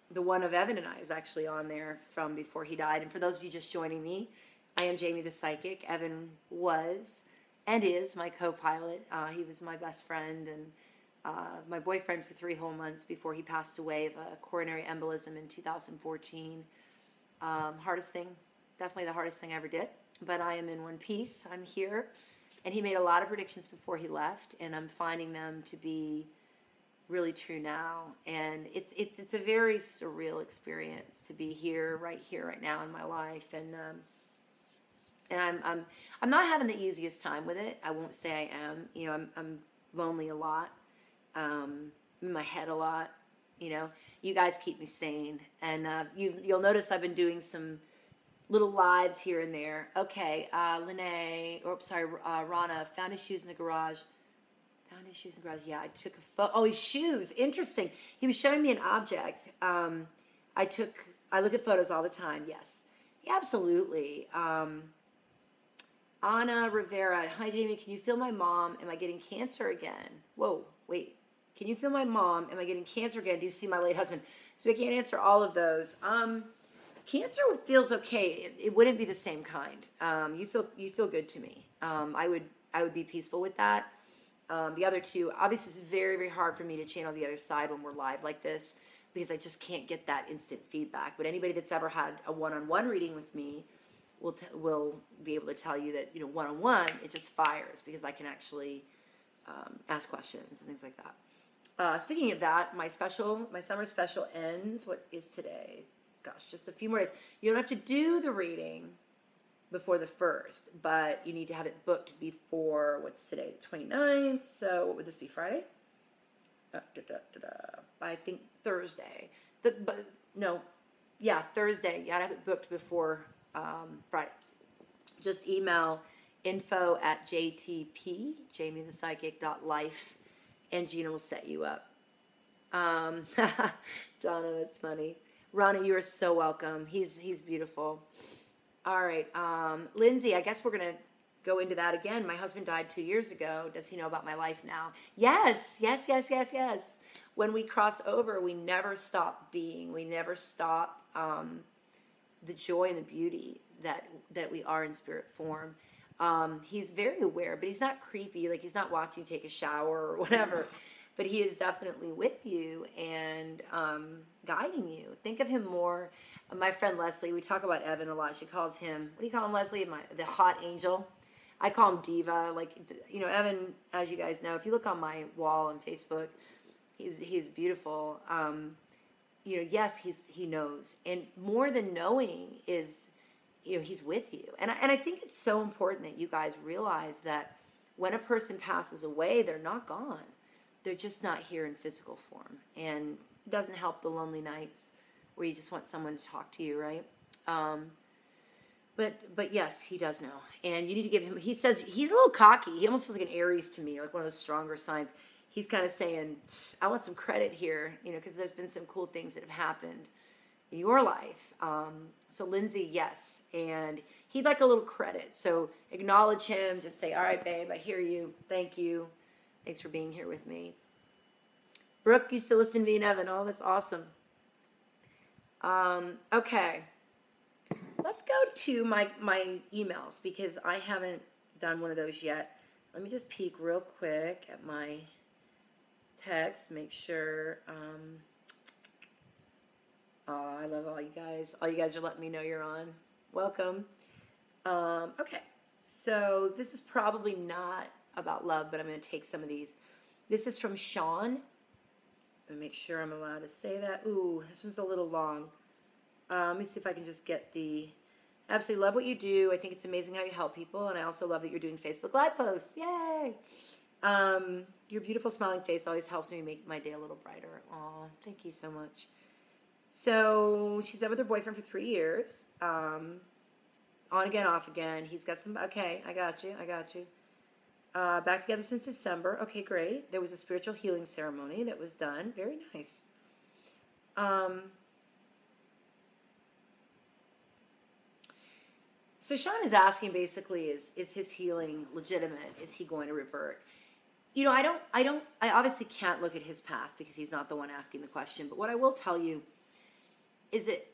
The one of Evan and I is actually on there from before he died. And for those of you just joining me, I am Jamie the Psychic. Evan was and is my co-pilot. He was my best friend and my boyfriend for 3 whole months before he passed away of a coronary embolism in 2014. Hardest thing, definitely the hardest thing I ever did. But I am in one piece. I'm here. And he made a lot of predictions before he left, and I'm finding them to be really true now. And it's a very surreal experience to be here right now in my life. And I'm not having the easiest time with it. I won't say I am. You know, I'm lonely a lot. In my head a lot. You know, you guys keep me sane, and you'll notice I've been doing some little lives here and there. Okay, Rana found his shoes in the garage. Found his shoes in the garage. Yeah, I took a photo. Oh, his shoes. Interesting. He was showing me an object. I look at photos all the time. Yes, yeah, absolutely. Anna Rivera, hi Jamie, can you feel my mom? Am I getting cancer again? Whoa, wait. Can you feel my mom? Am I getting cancer again? Do you see my late husband? So we can't answer all of those. Cancer feels okay. It wouldn't be the same kind. You feel good to me. I would be peaceful with that. The other two, obviously, it's very, very hard for me to channel the other side when we're live like this because I just can't get that instant feedback. But anybody that's ever had a one-on-one reading with me will be able to tell you that, one-on-one, it just fires because I can actually ask questions and things like that. Speaking of that, my summer special ends. What is today? Gosh, just a few more days. You don't have to do the reading before the 1st, but you need to have it booked before, what's today, the 29th, so what would this be, Friday? I think Thursday. Thursday. You gotta have it booked before Friday. Just email info@jtp, jamiethepsychic.life, and Gina will set you up. Donna, that's funny. Ronnie, you are so welcome. He's beautiful. All right, Lindsay, I guess we're going to go into that again. My husband died 2 years ago. Does he know about my life now? Yes. When we cross over, we never stop being. We never stop the joy and the beauty that we are in spirit form. He's very aware, but he's not creepy. Like, he's not watching you take a shower or whatever. But he is definitely with you and guiding you. Think of him more. My friend Leslie, we talk about Evan a lot. She calls him, what do you call him, Leslie? The hot angel. I call him Diva. Like, Evan, as you guys know, if you look on my wall on Facebook, he's beautiful. Yes, he knows. And more than knowing is, he's with you. And I think it's so important that you guys realize that when a person passes away, they're not gone. They're just not here in physical form. And it doesn't help the lonely nights where you just want someone to talk to you, right? But yes, he does know. And you need to give him, he says, he's a little cocky. He almost feels like an Aries to me, like one of those stronger signs. He's kind of saying, I want some credit here, because there's been some cool things that have happened in your life. So Lindsay, yes. And he'd like a little credit. So acknowledge him. Just say, all right, babe, I hear you. Thank you. Thanks for being here with me. Brooke used to listen to me and Evan. Oh, that's awesome. Okay. Let's go to my emails because I haven't done one of those yet. Let me just peek real quick at my text. Make sure. I love all you guys. All you guys are letting me know you're on. Welcome. Okay. So this is probably not about love, but I'm going to take some of these. This is from Sean. Let me make sure I'm allowed to say that. Ooh, this one's a little long. Let me see if I can just get the... Absolutely love what you do. I think it's amazing how you help people, and I also love that you're doing Facebook Live posts. Yay! Your beautiful smiling face always helps me make my day a little brighter. Aw, thank you so much. So she's been with her boyfriend for 3 years. On again, off again. He's got some... Okay, I got you. Back together since December. Okay, great. There was a spiritual healing ceremony that was done. Very nice. So Sean is asking basically, is his healing legitimate? Is he going to revert? I obviously can't look at his path because he's not the one asking the question. But what I will tell you is that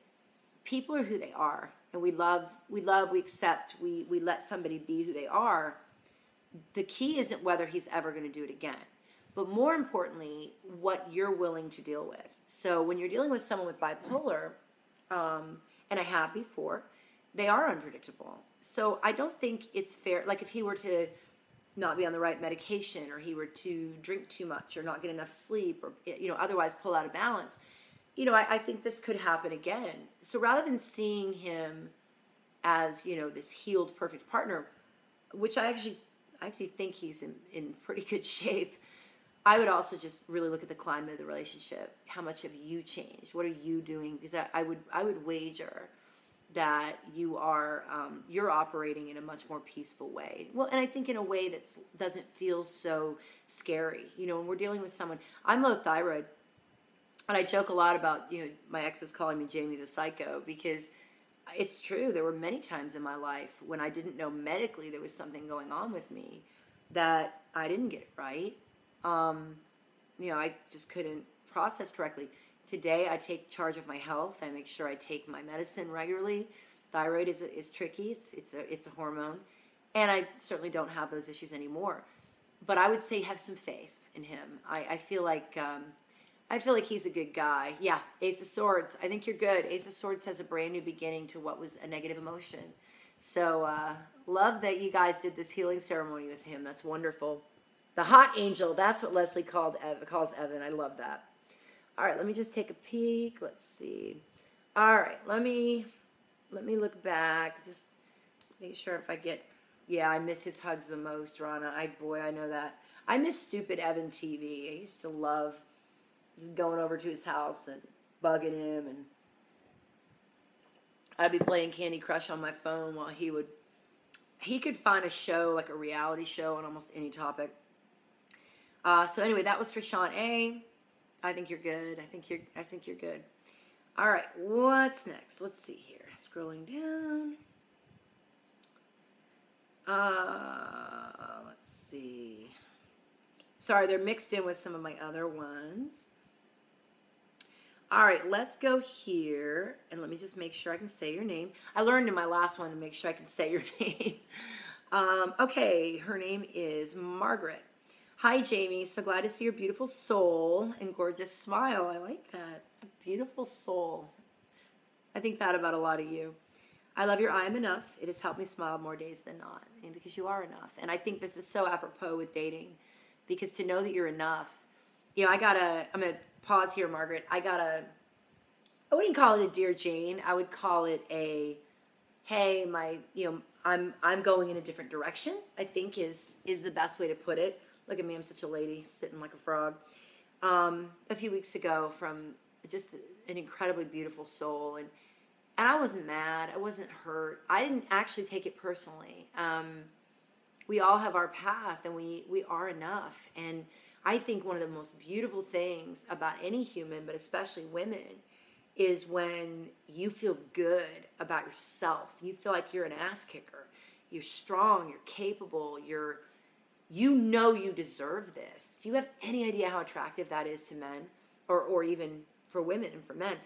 people are who they are. And we love, we accept, we let somebody be who they are. The key isn't whether he's ever going to do it again, but more importantly, what you're willing to deal with. So when you're dealing with someone with bipolar, and I have before, they are unpredictable. So I don't think it's fair. Like if he were to not be on the right medication, or he were to drink too much, or not get enough sleep, or otherwise pull out of balance, I think this could happen again. So rather than seeing him as this healed, perfect partner, which I actually think he's in pretty good shape, I would also just really look at the climate of the relationship. How much have you changed? What are you doing? Because I would wager that you're operating in a much more peaceful way. Well, and I think in a way that doesn't feel so scary. When we're dealing with someone, I'm low thyroid, and I joke a lot about my exes calling me Jamie the Psycho because it's true. There were many times in my life when I didn't know medically there was something going on with me that I didn't get it right. I just couldn't process correctly. Today, I take charge of my health. I make sure I take my medicine regularly. Thyroid is tricky. It's a hormone, and I certainly don't have those issues anymore. But I would say have some faith in him. I feel like he's a good guy. Yeah, Ace of Swords. I think you're good. Ace of Swords has a brand new beginning to what was a negative emotion. So love that you guys did this healing ceremony with him. That's wonderful. The hot angel. That's what Leslie calls Evan. I love that. All right, let me just take a peek. Let's see. All right, let me look back. Just make sure if I get. Yeah, I miss his hugs the most, Rana. I know that. I miss stupid Evan TV. I used to love just going over to his house and bugging him, and I'd be playing Candy Crush on my phone while he could find a show, like a reality show on almost any topic. So anyway, that was for Sean A. I think you're good. I think you're good. All right, what's next? Let's see here. Scrolling down. Let's see. Sorry, they're mixed in with some of my other ones. All right, let's go here, and let me just make sure I can say your name. I learned in my last one to make sure I can say your name. Okay, her name is Margaret. Hi, Jamie. So glad to see your beautiful soul and gorgeous smile. I like that. A beautiful soul. I think that about a lot of you. I love your I am enough. It has helped me smile more days than not. And because you are enough. And I think this is so apropos with dating. Because to know that you're enough. I'm going to pause here, Margaret. I wouldn't call it a Dear Jane. I would call it a, hey, I'm going in a different direction, I think is the best way to put it. Look at me, I'm such a lady, sitting like a frog. A few weeks ago from just an incredibly beautiful soul. And I wasn't mad. I wasn't hurt. I didn't actually take it personally. We all have our path, and we are enough. And I think one of the most beautiful things about any human, but especially women, is when you feel good about yourself. You feel like you're an ass kicker. You're strong. You're capable. You know you deserve this. Do you have any idea how attractive that is to men, or even for women and for men?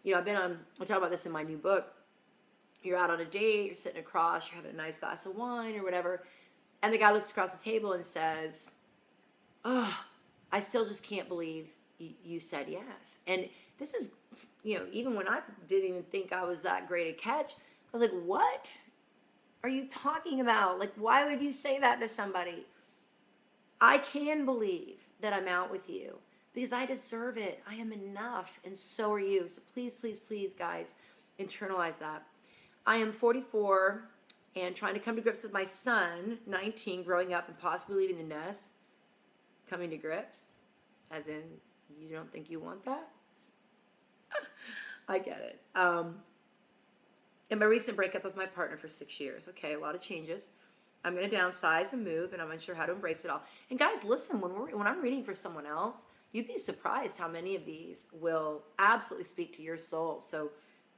I'll talk about this in my new book. You're out on a date, you're sitting across, you're having a nice glass of wine or whatever, and the guy looks across the table and says, "Oh, I still just can't believe you said yes." And this is, even when I didn't even think I was that great a catch, I was like, "What are you talking about? Like, why would you say that to somebody? I can believe that I'm out with you because I deserve it. I am enough, and so are you." So please, please, please, guys, internalize that. I am 44 and trying to come to grips with my son, 19, growing up and possibly leaving the nest. Coming to grips? As in, you don't think you want that? I get it. And my recent breakup of my partner for 6 years. Okay, a lot of changes. I'm going to downsize and move, and I'm unsure how to embrace it all. And guys, listen, when I'm reading for someone else, you'd be surprised how many of these will absolutely speak to your soul. So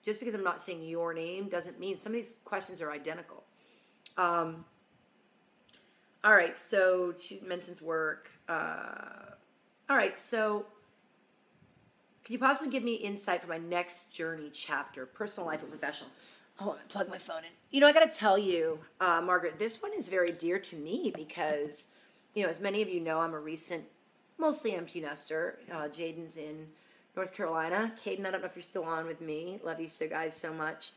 just because I'm not saying your name doesn't mean some of these questions are identical. All right, so she mentions work. All right, so can you possibly give me insight for my next journey chapter, personal life or professional? Oh, I'm going to plug my phone in. I got to tell you, Margaret, this one is very dear to me because, as many of you know, I'm a recent, mostly empty nester. Jaden's in North Carolina. Caden, I don't know if you're still on with me. Love you guys so much.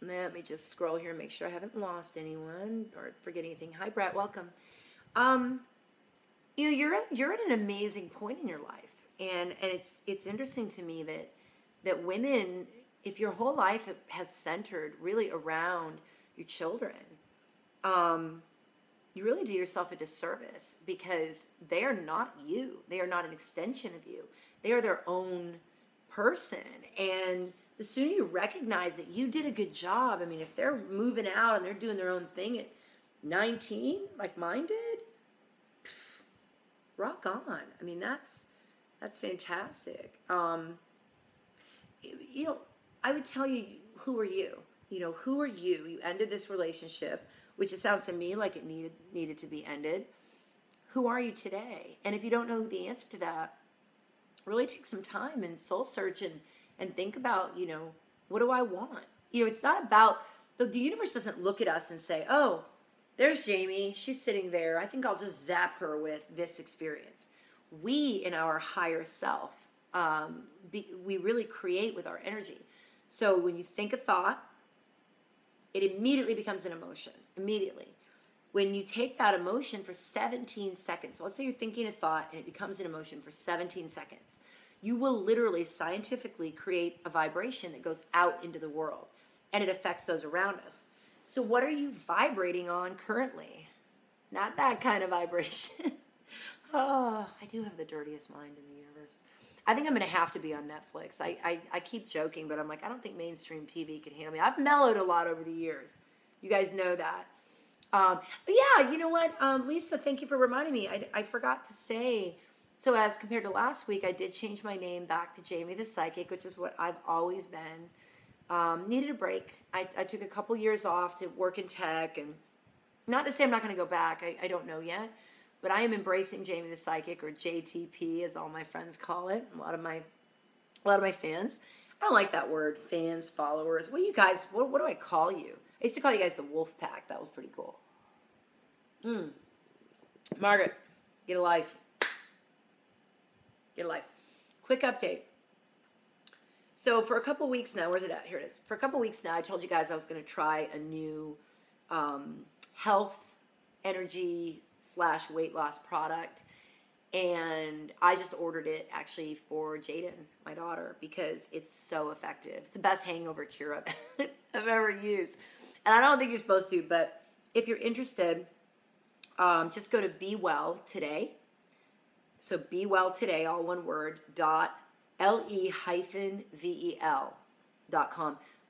Let me just scroll here and make sure I haven't lost anyone or forget anything. Hi, Brett. Welcome. You're at an amazing point in your life, and it's interesting to me that women, if your whole life has centered really around your children, you really do yourself a disservice because they are not you. They are not an extension of you. They are their own person. And the sooner you recognize that you did a good job, I mean, if they're moving out and they're doing their own thing at 19, like mine did, rock on. I mean, that's fantastic. you know, I would tell you, who are you? You know, who are you? You ended this relationship, which it sounds to me like it needed to be ended. Who are you today? And if you don't know the answer to that, really take some time and soul search and think about, you know, what do I want? You know, it's not about, the universe doesn't look at us and say, oh, there's Jamie, she's sitting there, I think I'll just zap her with this experience. We, in our higher self, we really create with our energy. So when you think a thought, it immediately becomes an emotion, immediately. When you take that emotion for 17 seconds, so let's say you're thinking a thought and it becomes an emotion for 17 seconds, you will literally scientifically create a vibration that goes out into the world, and it affects those around us. So what are you vibrating on currently? Not that kind of vibration. Oh, I do have the dirtiest mind in the universe. I think I'm going to have to be on Netflix. I keep joking, but I'm like, I don't think mainstream TV can handle me. I've mellowed a lot over the years. You guys know that. But yeah, you know what, Lisa, thank you for reminding me. I forgot to say, so as compared to last week, I did change my name back to Jamie the Psychic, which is what I've always been. Needed a break. I took a couple years off to work in tech, and not to say I'm not going to go back. I don't know yet. But I am embracing Jamie the Psychic, or JTP, as all my friends call it. A lot of my fans. I don't like that word, fans, followers. What do you guys? What do I call you? I used to call you guys the Wolf Pack. That was pretty cool. Margaret, get a life. Get a life. Quick update. So for a couple weeks now, where's it at? Here it is. For a couple weeks now, I told you guys I was going to try a new health, energy / weight loss product, and I just ordered it actually for Jaden, my daughter, because it's so effective. It's the best hangover cure I've ever used, and I don't think you're supposed to, but if you're interested, just go to Be Well Today. So Be Well Today, all one word, .le-vel.com,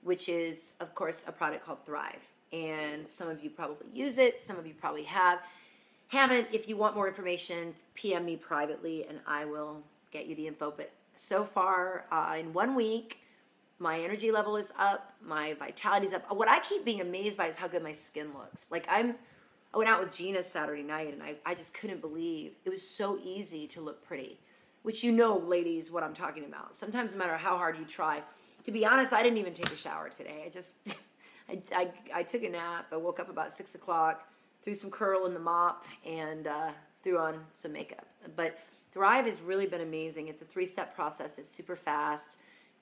which is, of course, a product called Thrive. And some of you probably use it. Some of you probably haven't. If you want more information, PM me privately and I will get you the info. But so far, in 1 week, my energy level is up. My vitality is up. What I keep being amazed by is how good my skin looks. Like I went out with Gina Saturday night, and I just couldn't believe it was so easy to look pretty, which, you know, ladies, what I'm talking about. Sometimes no matter how hard you try, to be honest, I didn't even take a shower today. I just, I took a nap. I woke up about 6 o'clock, threw some curl in the mop, and threw on some makeup. But Thrive has really been amazing. It's a 3-step process. It's super fast.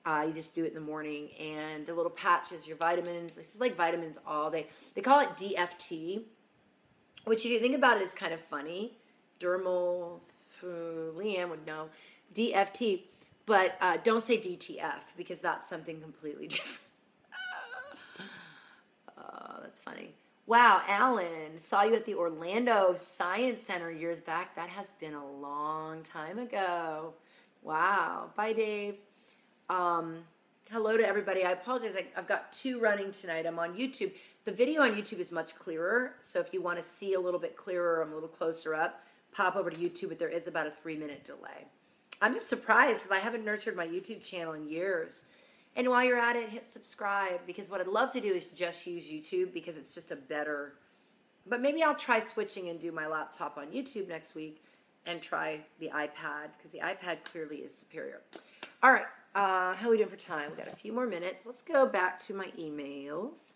You just do it in the morning, and the little patch is your vitamins. This is like vitamins all day. They call it DFT, which, if you think about it, is kind of funny. Dermal, Leanne would know, DFT, but don't say DTF, because that's something completely different. Oh, that's funny. Wow, Alan, saw you at the Orlando Science Center years back. That has been a long time ago. Wow. Bye, Dave. Hello to everybody. I apologize. I've got 2 running tonight. I'm on YouTube. The video on YouTube is much clearer, so if you want to see a little bit clearer, I'm a little closer up, pop over to YouTube, but there is about a 3-minute delay. I'm just surprised because I haven't nurtured my YouTube channel in years. And while you're at it, hit subscribe, because what I'd love to do is just use YouTube, because it's just a better, but maybe I'll try switching and do my laptop on YouTube next week and try the iPad, because the iPad clearly is superior. All right, how are we doing for time? We've got a few more minutes. Let's go back to my emails.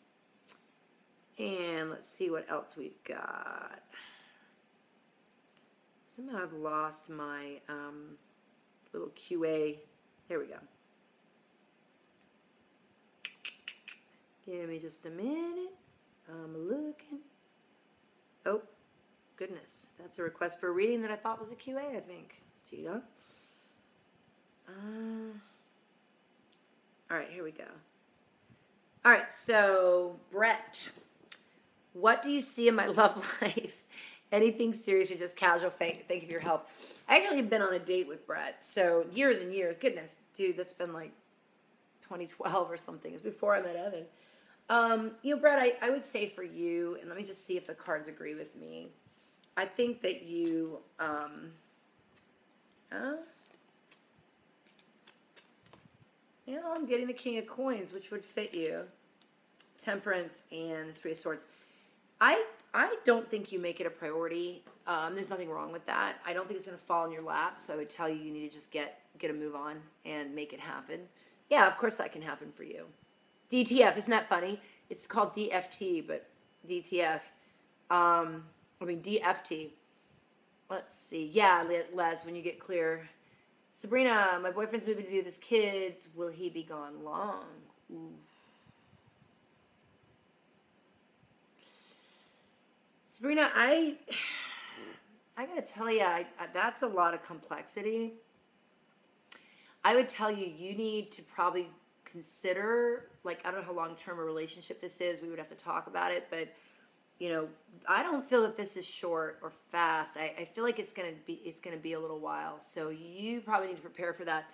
And let's see what else we've got. Somehow I've lost my little QA. There we go. Give me just a minute. I'm looking. Oh, goodness. That's a request for a reading that I thought was a QA, I think. Gina. All right, here we go. All right, so Brett. What do you see in my love life? Anything serious or just casual? Thank you for your help. I actually have been on a date with Brett. So years and years. Goodness, dude, that's been like 2012 or something. It's before I met Evan. You know, Brett, I would say for you, and let me just see if the cards agree with me. I think that you, You know, I'm getting the King of Coins, which would fit you. Temperance and the Three of Swords. I don't think you make it a priority. There's nothing wrong with that. I don't think it's going to fall in your lap. So I would tell you, you need to just get a move on and make it happen. Yeah, of course that can happen for you. DTF, isn't that funny? It's called DFT, but DTF. DFT. Let's see. Yeah, Les, when you get clear. Sabrina, my boyfriend's moving to be with his kids. Will he be gone long? Ooh. Sabrina, I gotta tell you, that's a lot of complexity. I would tell you, you need to probably consider, like, I don't know how long-term a relationship this is. We would have to talk about it, but, you know, I don't feel that this is short or fast. I feel like it's gonna be a little while. So you probably need to prepare for that.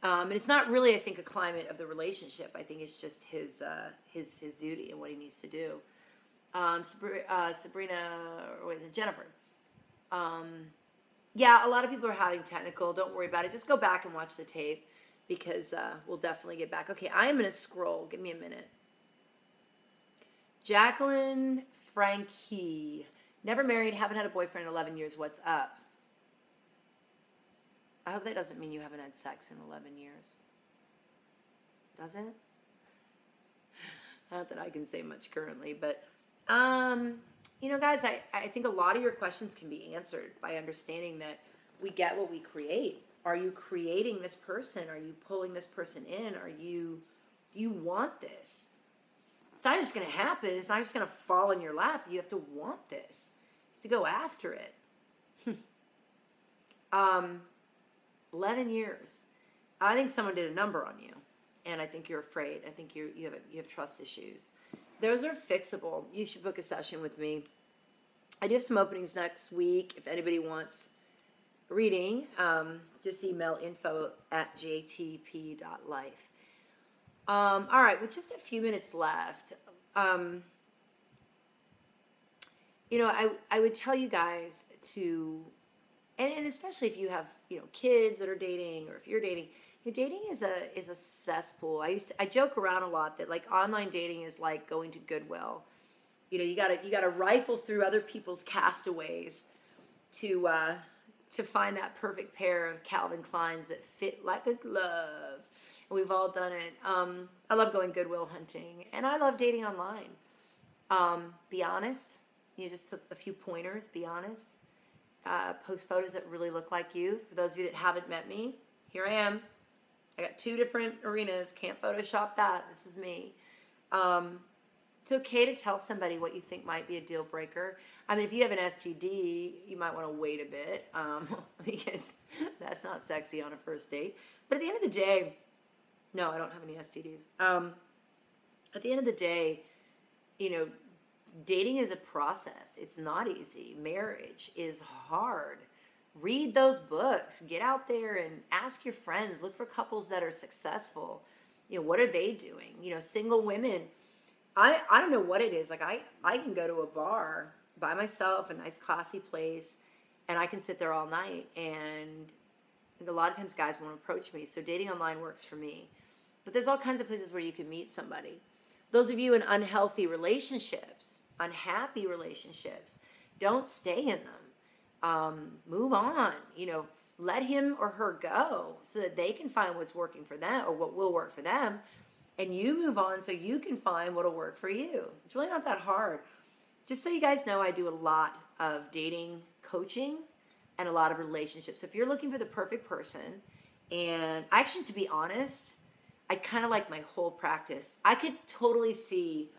And it's not really, I think, a climate of the relationship. I think it's just his duty and what he needs to do. Sabrina, or what is it, Jennifer. Yeah, a lot of people are having technical. Don't worry about it. Just go back and watch the tape because we'll definitely get back. Okay, I am going to scroll. Give me a minute. Jacqueline Frankie. Never married, haven't had a boyfriend in 11 years. What's up? I hope that doesn't mean you haven't had sex in 11 years. Does it? Not that I can say much currently, but... you know, guys, I think a lot of your questions can be answered by understanding that we get what we create. Are you creating this person? Are you pulling this person in? Do you want this? It's not just going to happen. It's not just going to fall in your lap. You have to want this. You have to go after it. 11 years. I think someone did a number on you, and I think you're afraid. I think you have trust issues. Those are fixable. You should book a session with me. I do have some openings next week. If anybody wants a reading, just email info@jtp.life. All right, with just a few minutes left, you know, I would tell you guys to, and especially if you have, you know, kids that are dating, or if you're dating. Dating is a cesspool. I joke around a lot that, like, online dating is like going to Goodwill. You know, you gotta rifle through other people's castaways to find that perfect pair of Calvin Kleins that fit like a glove. And we've all done it. I love going Goodwill hunting, and I love dating online. Be honest. You know, just a few pointers. Be honest. Post photos that really look like you. For those of you that haven't met me, here I am. I got 2 different arenas. Can't Photoshop that. This is me. It's okay to tell somebody what you think might be a deal breaker. I mean, if you have an STD, you might want to wait a bit because that's not sexy on a first date. But at the end of the day, no, I don't have any STDs. At the end of the day, you know, dating is a process. It's not easy. Marriage is hard. Read those books. Get out there and ask your friends. Look for couples that are successful. You know, what are they doing? You know, single women. I don't know what it is. Like, I can go to a bar by myself, a nice classy place, and I can sit there all night. And I think a lot of times guys won't approach me. So dating online works for me. But there's all kinds of places where you can meet somebody. Those of you in unhealthy relationships, unhappy relationships, don't stay in them. Move on, you know, let him or her go so that they can find what's working for them or what will work for them. And you move on so you can find what'll work for you. It's really not that hard. Just so you guys know, I do a lot of dating coaching and a lot of relationships. So if you're looking for the perfect person, and actually, to be honest, I kind of like my whole practice. I could totally see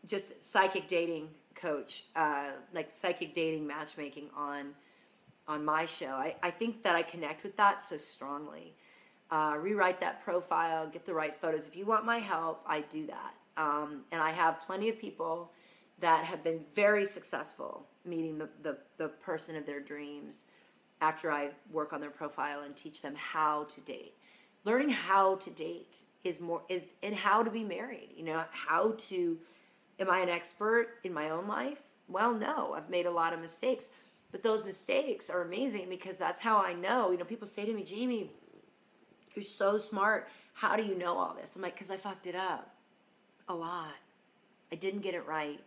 just psychic dating coach, like psychic dating matchmaking on my show. I think that I connect with that so strongly. Rewrite that profile, get the right photos. If you want my help, I do that. And I have plenty of people that have been very successful meeting the person of their dreams after I work on their profile and teach them how to date. Learning how to date is and how to be married. You know, am I an expert in my own life? Well, no, I've made a lot of mistakes, but those mistakes are amazing because that's how I know. You know, people say to me, Jamie, you're so smart. how do you know all this? I'm like, because I fucked it up a lot. I didn't get it right.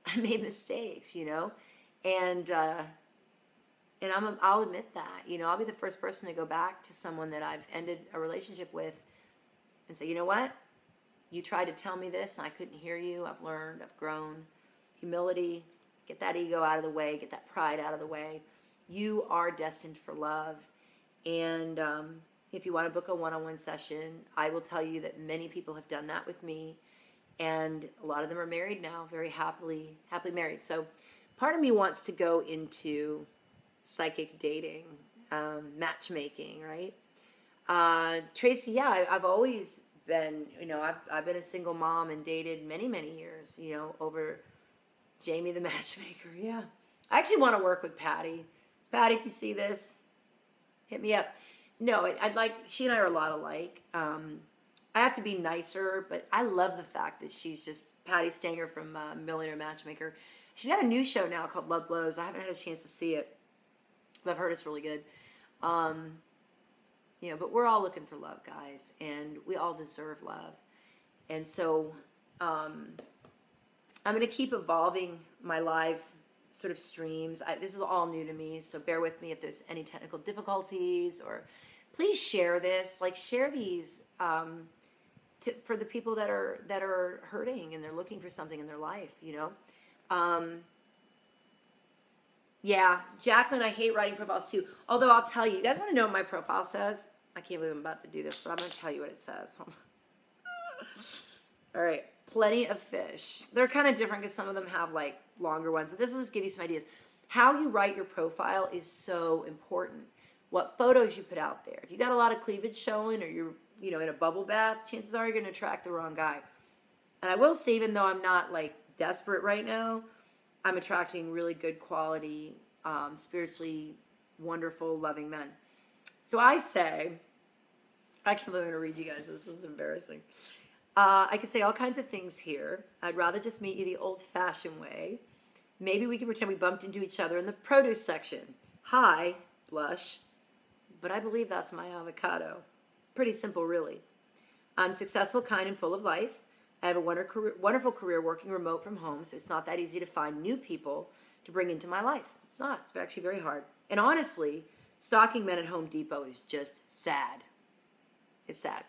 I made mistakes, you know? And I'll admit that, you know, I'll be the first person to go back to someone that I've ended a relationship with and say, you know what? You tried to tell me this and I couldn't hear you. I've learned, I've grown. Humility, get that ego out of the way, get that pride out of the way. You are destined for love. And if you want to book a one-on-one session, I will tell you that many people have done that with me. And a lot of them are married now, very happily married. So part of me wants to go into psychic dating, matchmaking, right? Tracy, yeah, I've always been, you know, I've been a single mom and dated many, many years, you know, over Jamie the matchmaker. Yeah. I actually want to work with Patty. Patty, if you see this, hit me up. No, I'd like, she and I are a lot alike. I have to be nicer, but I love the fact that she's just Patty Stanger from Millionaire Matchmaker. She's got a new show now called Love Blows. I haven't had a chance to see it, but I've heard it's really good. You know, but we're all looking for love, guys, and we all deserve love. And so I'm going to keep evolving my live sort of streams. This is all new to me, so bear with me if there's any technical difficulties, or please share this. Like, share these for the people that are hurting and they're looking for something in their life, you know. Yeah, Jacqueline, I hate writing profiles too. Although I'll tell you, you guys want to know what my profile says? I can't believe I'm about to do this, but I'm going to tell you what it says. Hold on. All right, plenty of fish. They're kind of different because some of them have like longer ones, but this will just give you some ideas. How you write your profile is so important. What photos you put out there. If you got a lot of cleavage showing, or you're, you know, in a bubble bath, chances are you're going to attract the wrong guy. And I will say, even though I'm not like desperate right now, I'm attracting really good quality, spiritually wonderful, loving men. So I say, I can't believe I'm going to read you guys. This is embarrassing. I could say all kinds of things here. I'd rather just meet you the old-fashioned way. Maybe we can pretend we bumped into each other in the produce section. Hi, blush. But I believe that's my avocado. Pretty simple, really. I'm successful, kind, and full of life. I have a wonderful career working remote from home, so it's not that easy to find new people to bring into my life. It's not. It's actually very hard. And honestly, stalking men at Home Depot is just sad. It's sad.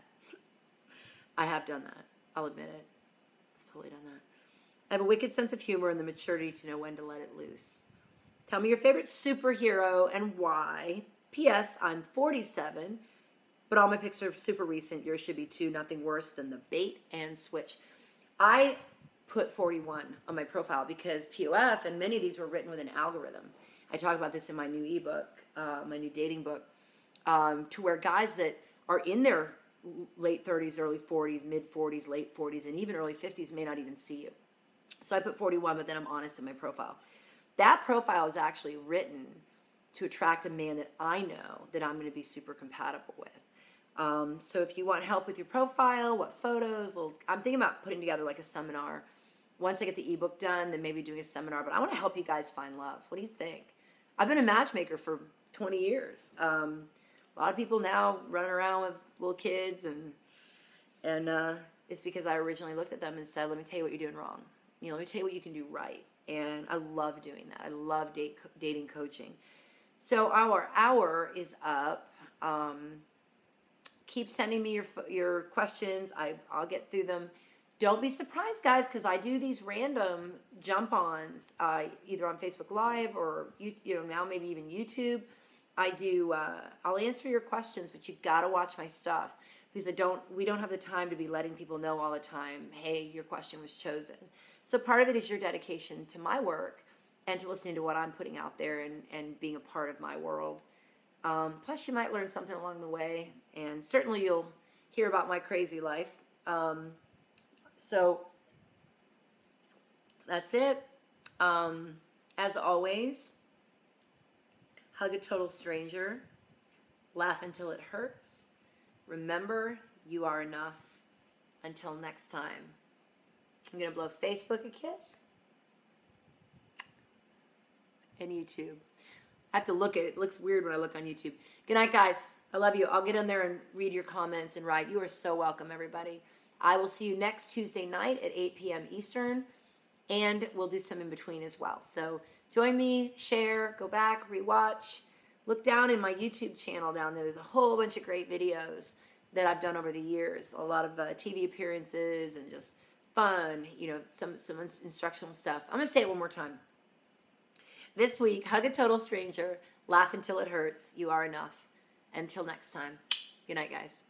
I have done that. I'll admit it. I've totally done that. I have a wicked sense of humor and the maturity to know when to let it loose. Tell me your favorite superhero and why. P.S. I'm 47, but all my pics are super recent. Yours should be too. Nothing worse than the bait and switch. I put 41 on my profile because POF, and many of these were written with an algorithm. I talk about this in my new ebook, my new dating book, to where guys that are in their late 30s, early 40s, mid 40s, late 40s, and even early 50s may not even see you. So I put 41, but then I'm honest in my profile. That profile is actually written to attract a man that I know that I'm going to be super compatible with. So if you want help with your profile, what photos, I'm thinking about putting together like a seminar. Once I get the ebook done, then maybe doing a seminar. But I want to help you guys find love. What do you think? I've been a matchmaker for 20 years. A lot of people now run around with little kids, and it's because I originally looked at them and said, let me tell you what you're doing wrong. You know, let me tell you what you can do right. And I love doing that. I love dating coaching. So our hour is up. Keep sending me your questions. I'll get through them. Don't be surprised, guys, because I do these random jump-ons, either on Facebook Live or now maybe even YouTube. I'll answer your questions, but you gotta watch my stuff because we don't have the time to be letting people know all the time, hey, your question was chosen. So part of it is your dedication to my work and to listening to what I'm putting out there and being a part of my world. Plus, you might learn something along the way, and certainly you'll hear about my crazy life. So that's it. As always, hug a total stranger. Laugh until it hurts. Remember, you are enough. Until next time. I'm going to blow Facebook a kiss. And YouTube. I have to look at it. It looks weird when I look on YouTube. Good night, guys. I love you. I'll get in there and read your comments and write. You are so welcome, everybody. I will see you next Tuesday night at 8 p.m. Eastern, and we'll do some in between as well. So join me, share, go back, rewatch. Look down in my YouTube channel down there. There's a whole bunch of great videos that I've done over the years. A lot of TV appearances and just fun, you know, some instructional stuff. I'm going to say it one more time. This week, hug a total stranger, laugh until it hurts. You are enough. Until next time. Good night, guys.